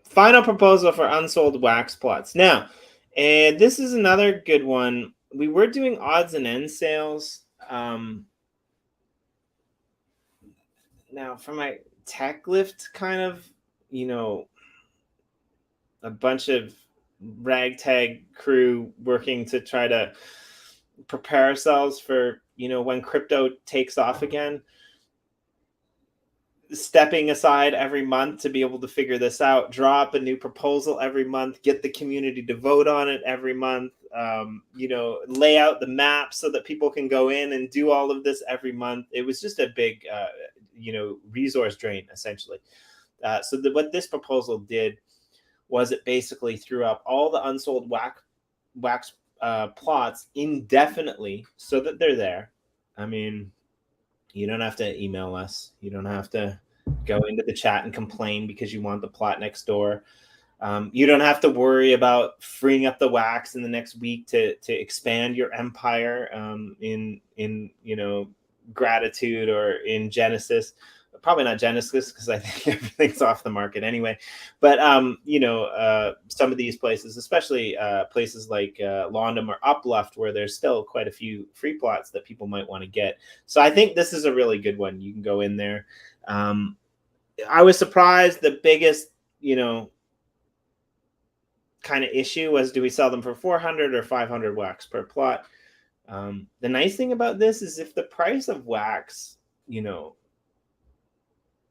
A: Final proposal for unsold wax plots. Now, and this is another good one. We were doing odds and ends sales. Now, for my tech lift kind of, a bunch of ragtag crew working to try to prepare ourselves for, when crypto takes off again. Stepping aside every month to be able to figure this out, drop a new proposal every month, get the community to vote on it every month, lay out the map so that people can go in and do all of this every month. It was just a big, resource drain, essentially. So what this proposal did was it basically threw up all the unsold wax plots indefinitely so that they're there. I mean, you don't have to email us. You don't have to go into the chat and complain because you want the plot next door. You don't have to worry about freeing up the wax in the next week to expand your empire in Gratitude or in Genesis. Probably not Genesis, because I think everything's off the market anyway. But some of these places, especially places like London or Uplift, where there's still quite a few free plots that people might want to get. So I think this is a really good one. You can go in there. I was surprised. The biggest, kind of issue was, do we sell them for 400 or 500 wax per plot? The nice thing about this is if the price of wax,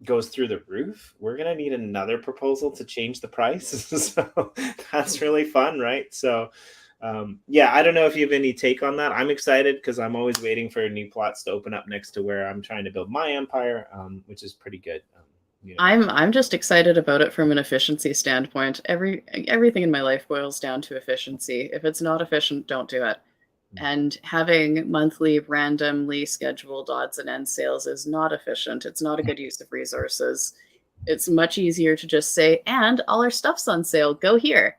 A: goes through the roof, we're going to need another proposal to change the price. So that's really fun, right? So I don't know if you have any take on that. I'm excited because I'm always waiting for new plots to open up next to where I'm trying to build my empire, which is pretty good.
B: I'm just excited about it from an efficiency standpoint. Everything in my life boils down to efficiency. If it's not efficient, don't do it. And having monthly randomly scheduled odds and ends sales is not efficient. It's not a good use of resources. It's much easier to just say, and all our stuff's on sale, go here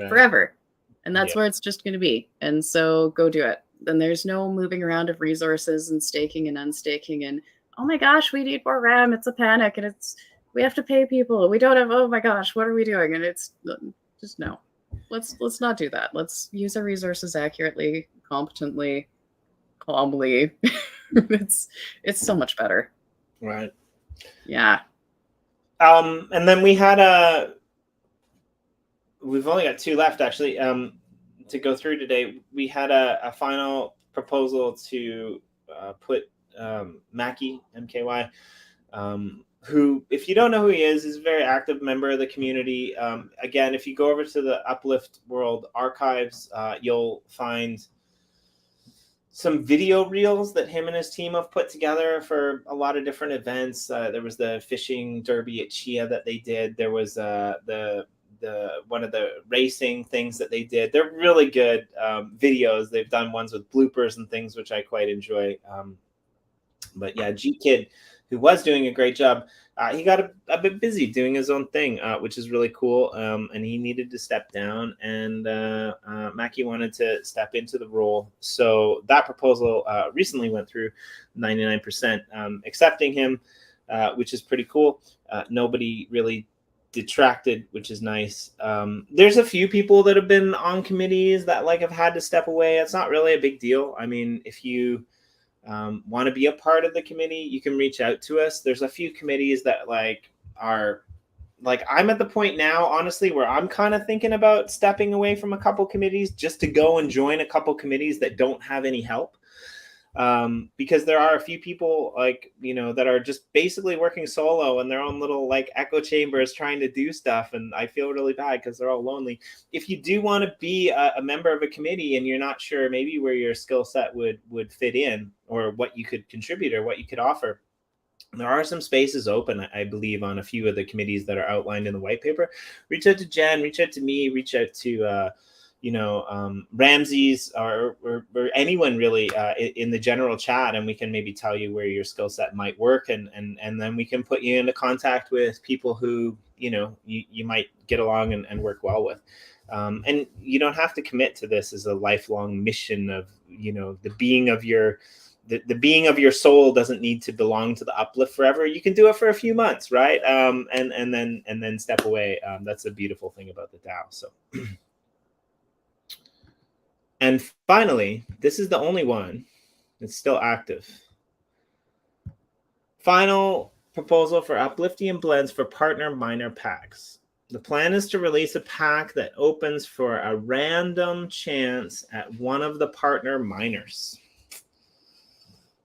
B: forever. And that's where it's just going to be. And so go do it. Then there's no moving around of resources and staking and unstaking and, oh my gosh, we need more RAM. It's a panic. And it's we have to pay people. We don't have, oh my gosh, what are we doing? And it's just no. Let's not do that. Let's use our resources accurately, competently, calmly. it's so much better.
A: Right.
B: Yeah.
A: And then we had we've only got 2 left actually to go through today. We had a final proposal to put Mackie, MKY, who, if you don't know who he is a very active member of the community. Again, if you go over to the Uplift World archives, you'll find some video reels that him and his team have put together for a lot of different events. There was the fishing derby at Chia that they did. There was the one of the racing things that they did. They're really good videos. They've done ones with bloopers and things, which I quite enjoy. But yeah, G-Kid, who was doing a great job, he got a bit busy doing his own thing, which is really cool. And he needed to step down, and Mackie wanted to step into the role. So that proposal recently went through 99% accepting him, which is pretty cool. Nobody really detracted, which is nice. There's a few people that have been on committees that have had to step away. It's not really a big deal. I mean, if you want to be a part of the committee, you can reach out to us. There's a few committees that are I'm at the point now, honestly, where I'm kind of thinking about stepping away from a couple committees just to go and join a couple committees that don't have any help. Because there are a few people that are just basically working solo in their own little echo chambers trying to do stuff. And I feel really bad because they're all lonely. If you do want to be a member of a committee and you're not sure maybe where your skill set would fit in, or what you could contribute or what you could offer, there are some spaces open, I believe, on a few of the committees that are outlined in the white paper. Reach out to Jen, reach out to me, reach out to Ramses or anyone really in the general chat, and we can maybe tell you where your skill set might work, and then we can put you into contact with people who you might get along and work well with. And you don't have to commit to this as a lifelong mission of the being of your the being of your soul doesn't need to belong to the Uplift forever. You can do it for a few months, right? And then step away. That's a beautiful thing about the DAO. So. And finally, this is the only one that's still active. Final proposal for Upliftian blends for partner miner packs. The plan is to release a pack that opens for a random chance at one of the partner miners.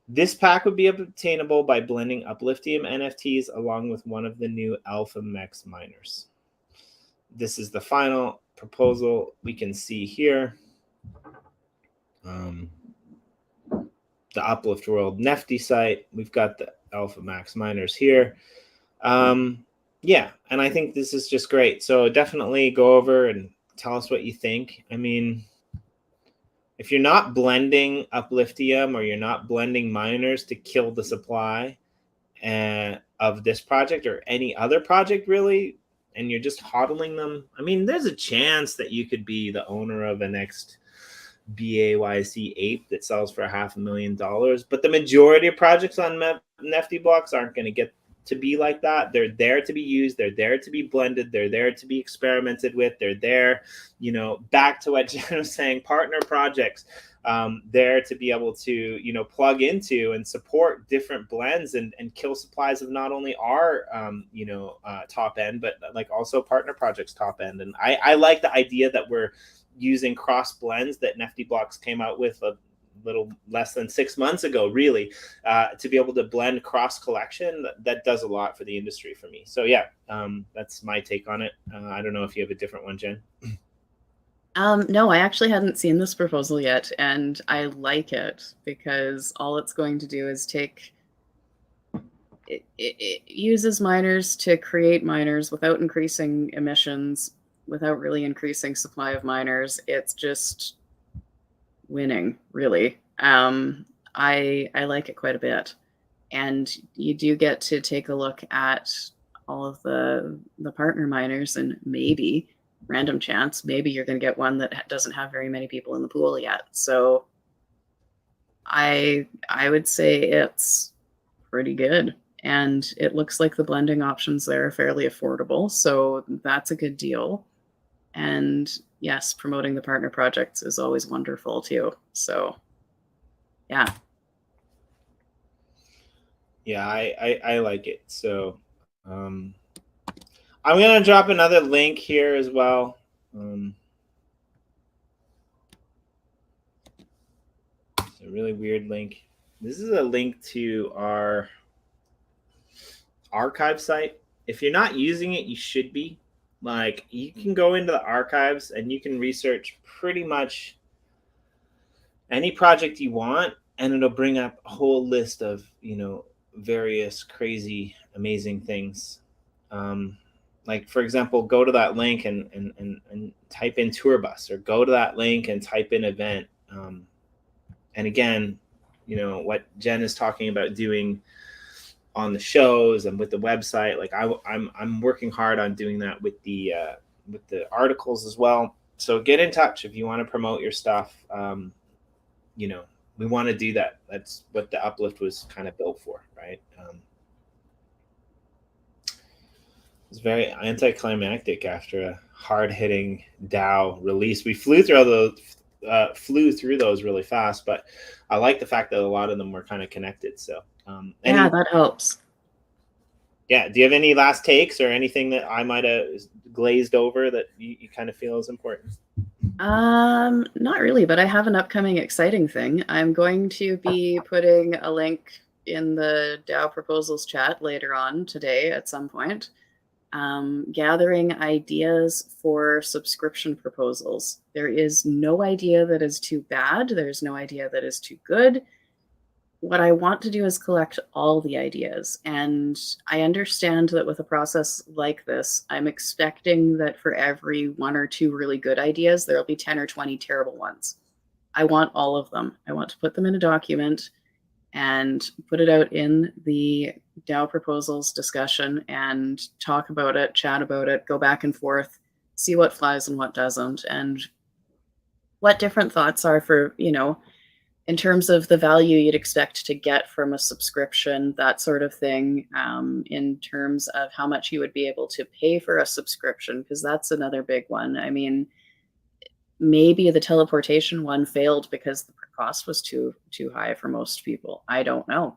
A: This pack would be obtainable by blending Upliftium NFTs along with one of the new Alpha Mex miners. This is the final proposal we can see here. The Uplift World Nifty site. We've got the Alpha Max miners here. Yeah, and I think this is just great. So definitely go over and tell us what you think. I mean, if you're not blending Upliftium or you're not blending miners to kill the supply of this project or any other project really, and you're just hodling them, I mean, there's a chance that you could be the owner of a next BAYC ape that sells for $500,000. But the majority of projects on Nifty blocks aren't going to get to be like that. They're there to be used. They're there to be blended. They're there to be experimented with. They're there, back to what Jen was saying, partner projects, there to be able to, plug into and support different blends and kill supplies of not only our, top end, but also partner projects top end. And I like the idea that we're using cross blends that Nifty Blocks came out with a little less than 6 months ago, really, to be able to blend cross collection. That does a lot for the industry for me. So yeah, that's my take on it. I don't know if you have a different one, Jen.
B: No, I actually hadn't seen this proposal yet, and I like it because all it's going to do is it uses miners to create miners without increasing emissions, without really increasing supply of miners. It's just winning, really. I like it quite a bit. And you do get to take a look at all of the partner miners, and maybe, random chance, maybe you're going to get one that doesn't have very many people in the pool yet. So I would say it's pretty good. And it looks like the blending options there are fairly affordable. So that's a good deal. And yes, promoting the partner projects is always wonderful too. So yeah.
A: Yeah, I like it. So I'm going to drop another link here as well. It's a really weird link. This is a link to our archive site. If you're not using it, you should be. Like, you can go into the archives and you can research pretty much any project you want, and it'll bring up a whole list of, you know, various crazy, amazing things. Like, for example, go to that link and type in tour bus, or go to that link and type in event. And again, you know, what Jen is talking about doing on the shows and with the website, like I'm working hard on doing that with the articles as well. So get in touch if you want to promote your stuff. You know, we want to do that. That's what the Uplift was kind of built for, right? It's very anticlimactic after a hard-hitting DAO release. We flew through those really fast, but I like the fact that a lot of them were kind of connected. So
B: yeah, that helps.
A: Yeah, do you have any last takes or anything that I might have glazed over that you kind of feel is important?
B: Not really, but I have an upcoming exciting thing. I'm going to be putting a link in the DAO proposals chat later on today at some point, gathering ideas for subscription proposals. There is no idea that is too bad. There's no idea that is too good. What I want to do is collect all the ideas. And I understand that with a process like this, I'm expecting that for every 1 or 2 really good ideas, there'll be 10 or 20 terrible ones. I want all of them. I want to put them in a document and put it out in the DAO proposals discussion and talk about it, chat about it, go back and forth, see what flies and what doesn't, and what different thoughts are for, you know, in terms of the value you'd expect to get from a subscription, that sort of thing, in terms of how much you would be able to pay for a subscription, because that's another big one. I mean, maybe the teleportation one failed because the cost was too high for most people. I don't know.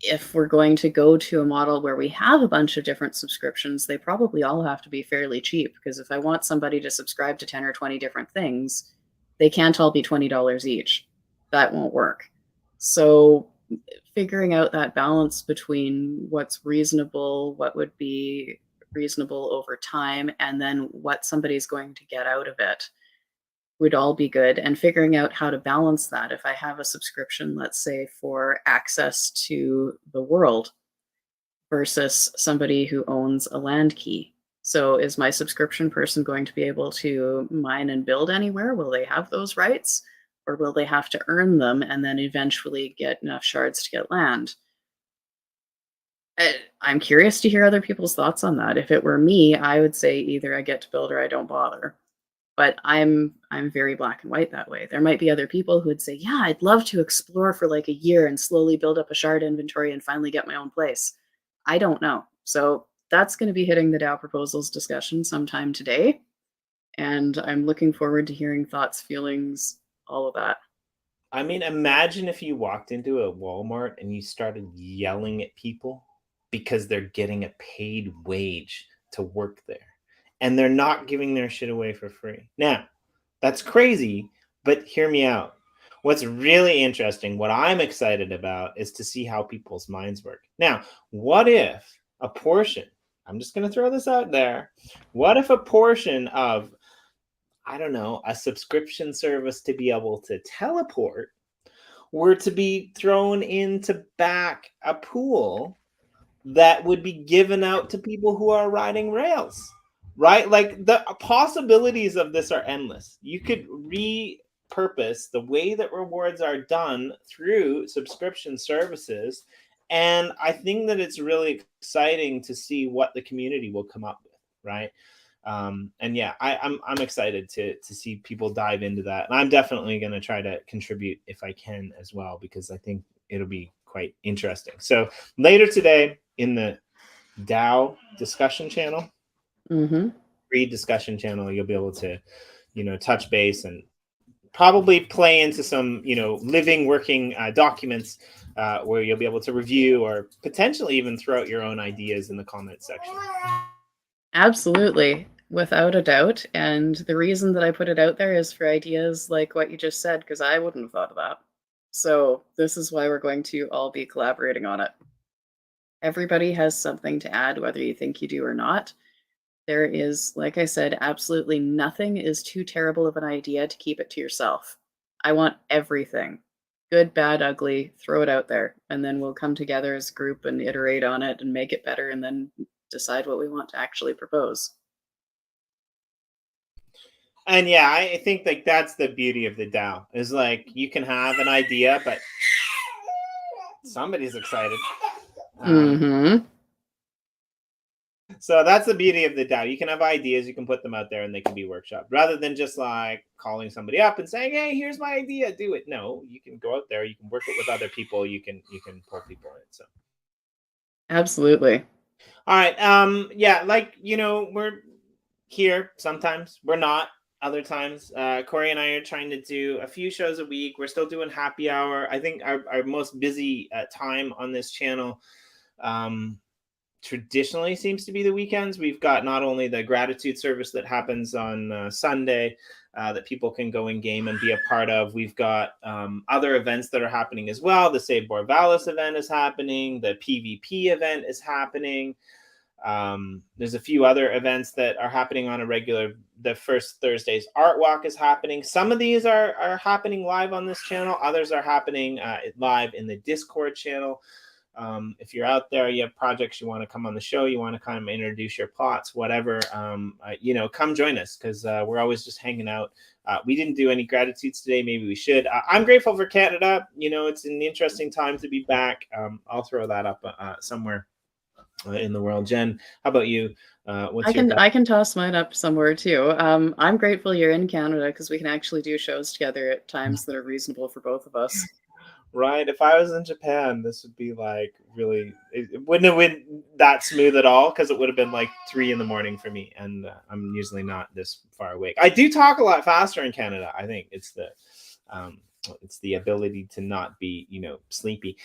B: If we're going to go to a model where we have a bunch of different subscriptions, they probably all have to be fairly cheap, because if I want somebody to subscribe to 10 or 20 different things, they can't all be $20 each. That won't work. So figuring out that balance between what's reasonable, what would be reasonable over time, and then what somebody's going to get out of it would all be good. And figuring out how to balance that. If I have a subscription, let's say for access to the world versus somebody who owns a land key. So is my subscription person going to be able to mine and build anywhere? Will they have those rights? Or will they have to earn them and then eventually get enough shards to get land? I'm curious to hear other people's thoughts on that. If it were me, I would say either I get to build or I don't bother. But I'm very black and white that way. There might be other people who would say, yeah, I'd love to explore for like a year and slowly build up a shard inventory and finally get my own place. I don't know. So that's going to be hitting the DAO proposals discussion sometime today. And I'm looking forward to hearing thoughts, feelings, all of that.
A: I mean, imagine if you walked into a Walmart and you started yelling at people because they're getting a paid wage to work there and they're not giving their shit away for free. Now, that's crazy, but hear me out. What's really interesting, what I'm excited about, is to see how people's minds work. Now, what if a portion, I'm just going to throw this out there, what if a portion of, I don't know, a subscription service to be able to teleport were to be thrown into back a pool that would be given out to people who are riding rails, right? Like, the possibilities of this are endless. You could repurpose the way that rewards are done through subscription services. And I think that it's really exciting to see what the community will come up with, right? And yeah, I'm excited to see people dive into that. And I'm definitely going to try to contribute if I can as well, because I think it'll be quite interesting. So later today in the DAO discussion channel, free discussion channel, you'll be able to, touch base and probably play into some, living, working documents where you'll be able to review or potentially even throw out your own ideas in the comment section.
B: Absolutely, without a doubt. And the reason that I put it out there is for ideas like what you just said, because I wouldn't have thought of that. So this is why we're going to all be collaborating on it. Everybody has something to add, whether you think you do or not. There is, like I said, absolutely nothing is too terrible of an idea to keep it to yourself. I want everything. Good, bad, ugly, throw it out there. And then we'll come together as a group and iterate on it and make it better and then decide what we want to actually propose.
A: And yeah, I think like that's the beauty of the DAO is like you can have an idea, but somebody's excited. So that's the beauty of the DAO. You can have ideas, you can put them out there and they can be workshopped rather than just like calling somebody up and saying, hey, here's my idea, do it. No, you can go out there, you can work it with other people, you can pull people in. So
B: absolutely.
A: All right. Yeah, like, we're here sometimes, we're not other times. Corey and I are trying to do a few shows a week. We're still doing happy hour. I think our most busy time on this channel traditionally seems to be the weekends. We've got not only the gratitude service that happens on Sunday that people can go in game and be a part of. We've got other events that are happening as well. The Save Borvalis event is happening. The PvP event is happening. There's a few other events that are happening on a regular. The first Thursday's Art Walk is happening. Some of these are happening live on this channel. Others are happening live in the Discord channel. If you're out there, you have projects, you want to come on the show, you want to kind of introduce your plots, whatever, come join us because we're always just hanging out. We didn't do any gratitudes today. Maybe we should. I'm grateful for Canada. It's an interesting time to be back. I'll throw that up somewhere in the world. Jen, how about you? I
B: can toss mine up somewhere too. I'm grateful you're in Canada because we can actually do shows together at times that are reasonable for both of us.
A: Right. If I was in Japan, this would be like really, it wouldn't have been that smooth at all because it would have been like 3 a.m. for me. And I'm usually not this far awake. I do talk a lot faster in Canada. I think it's the ability to not be, sleepy.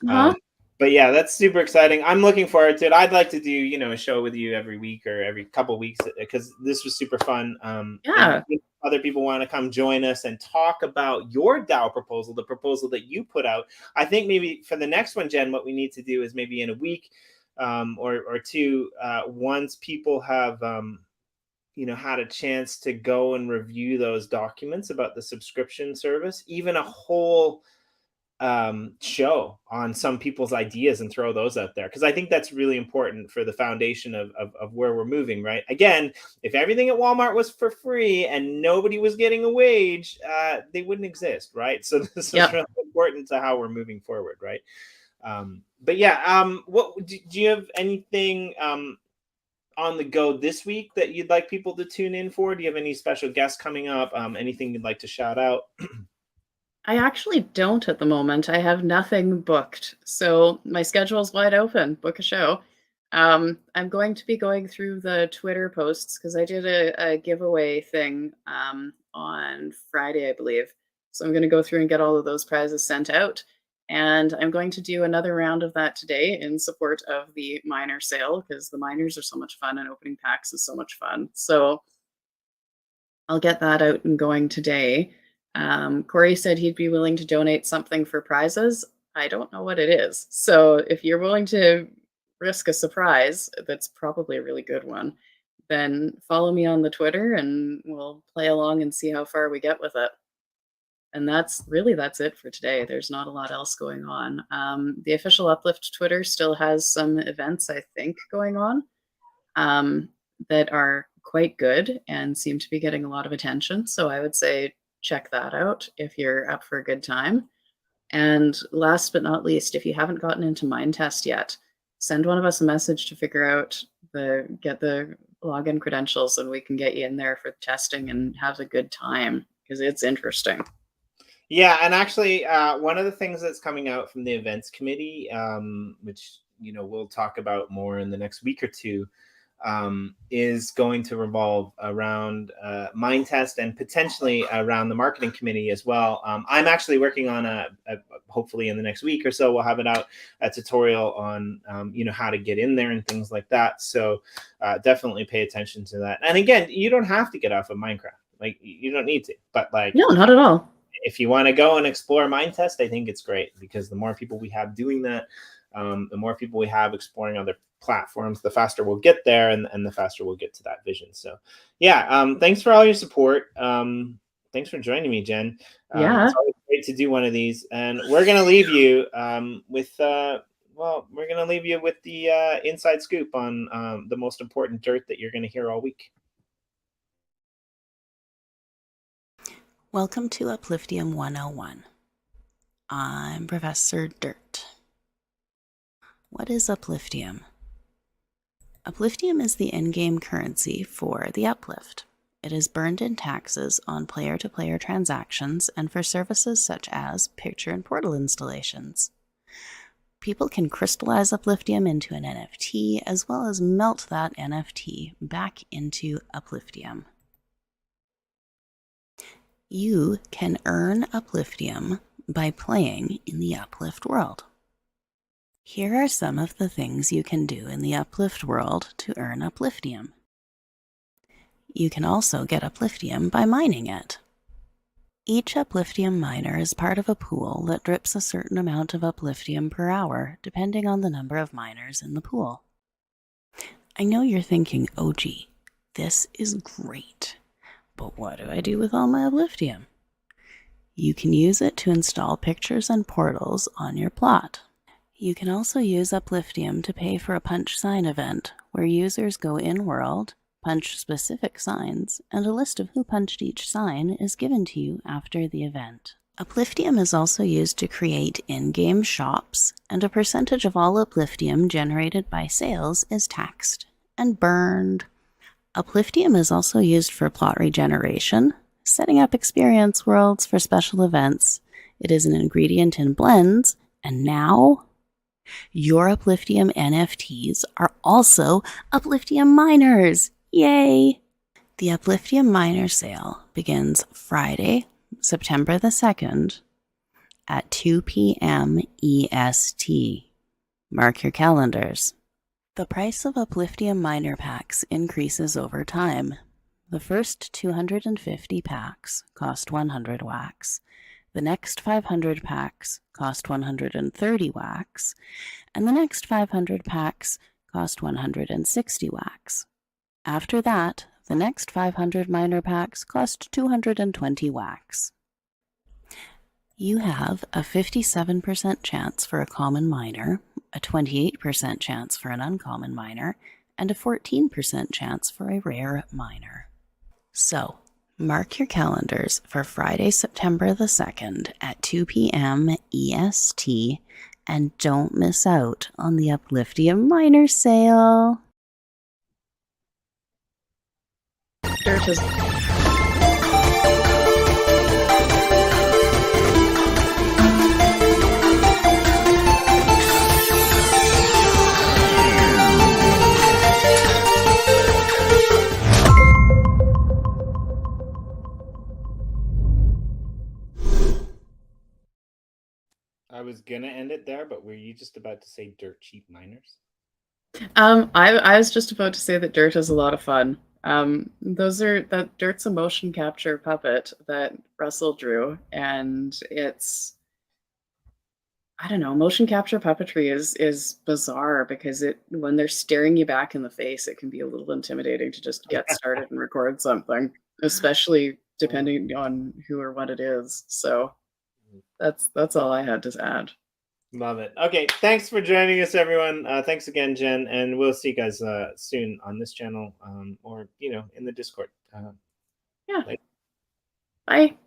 A: But yeah, that's super exciting. I'm looking forward to it. I'd like to do, a show with you every week or every couple of weeks because this was super fun.
B: Yeah.
A: Other people want to come join us and talk about your DAO proposal, the proposal that you put out. I think maybe for the next one, Jen, what we need to do is maybe in a week or two, once people have, had a chance to go and review those documents about the subscription service, even a whole show on some people's ideas and throw those out there because I think that's really important for the foundation of where we're moving. Right, again, if everything at Walmart was for free and nobody was getting a wage, they wouldn't exist, right? So this is really important to how we're moving forward, right? But yeah, what do you have anything on the go this week that you'd like people to tune in for? Do you have any special guests coming up? Anything you'd like to shout out?
B: I actually don't at the moment. I have nothing booked. So my schedule's wide open. Book a show. I'm going to be going through the Twitter posts because I did a giveaway thing on Friday, I believe. So I'm going to go through and get all of those prizes sent out. And I'm going to do another round of that today in support of the miner sale because the miners are so much fun and opening packs is so much fun. So I'll get that out and going today. Corey said he'd be willing to donate something for prizes. I don't know what it is. So if you're willing to risk a surprise, that's probably a really good one, then follow me on the Twitter and we'll play along and see how far we get with it. And that's it for today. There's not a lot else going on. The official Uplift Twitter still has some events, I think, going on that are quite good and seem to be getting a lot of attention. So I would say check that out if you're up for a good time. And last but not least, if you haven't gotten into Mindtest yet, send one of us a message to figure out get the login credentials and we can get you in there for testing and have a good time because it's interesting.
A: Yeah, and actually, one of the things that's coming out from the events committee, which we'll talk about more in the next week or two, is going to revolve around mind test and potentially around the marketing committee as well. I'm actually working on hopefully in the next week or so, we'll have it out, a tutorial on how to get in there and things like that. So definitely pay attention to that. And again, you don't have to get off of Minecraft. Like, you don't need to, but like,
B: no, not at all.
A: If you want to go and explore mind test, I think it's great, because the more people we have doing that, the more people we have exploring other platforms, the faster we'll get there, and the faster we'll get to that vision. So yeah, thanks for all your support. Thanks for joining me, Jen.
B: Yeah.
A: It's always great to do one of these, and we're going to leave you with we're going to leave you with the inside scoop on the most important dirt that you're going to hear all week.
C: Welcome to Upliftium 101. I'm Professor Dirt. What is Upliftium? Upliftium is the in-game currency for the Uplift. It is burned in taxes on player-to-player transactions and for services such as picture and portal installations. People can crystallize Upliftium into an NFT, as well as melt that NFT back into Upliftium. You can earn Upliftium by playing in the Uplift World. Here are some of the things you can do in the Uplift World to earn Upliftium. You can also get Upliftium by mining it. Each Upliftium miner is part of a pool that drips a certain amount of Upliftium per hour, depending on the number of miners in the pool. I know you're thinking, oh gee, this is great. But what do I do with all my Upliftium? You can use it to install pictures and portals on your plot. You can also use Upliftium to pay for a punch sign event, where users go in-world, punch specific signs, and a list of who punched each sign is given to you after the event. Upliftium is also used to create in-game shops, and a percentage of all Upliftium generated by sales is taxed and burned. Upliftium is also used for plot regeneration, setting up experience worlds for special events. It is an ingredient in blends, and now your Upliftium NFTs are also Upliftium miners. Yay! The Upliftium miner sale begins Friday, September the 2nd at 2 p.m. EST. Mark your calendars. The price of Upliftium miner packs increases over time. The first 250 packs cost 100 wax. The next 500 packs cost 130 wax. And the next 500 packs cost 160 wax. After that, the next 500 miner packs cost 220 wax. You have a 57% chance for a common miner, a 28% chance for an uncommon miner, and a 14% chance for a rare miner. So, mark your calendars for Friday, September the 2nd at 2 p.m. EST, and don't miss out on the Upliftium miner sale.
B: Dirt is...
A: I was gonna end it there, but were you just about to say dirt cheap miners?
B: I was just about to say that Dirt is a lot of fun. That Dirt's a motion capture puppet that Russell drew, and it's, I don't know, motion capture puppetry is bizarre, because when they're staring you back in the face, it can be a little intimidating to just get started and record something, especially depending on who or what it is. So that's all I had to add.
A: Love it. Okay, thanks for joining us, everyone. Thanks again, Jen, and we'll see you guys soon on this channel, or in the Discord.
B: Yeah.
A: Later.
B: Bye.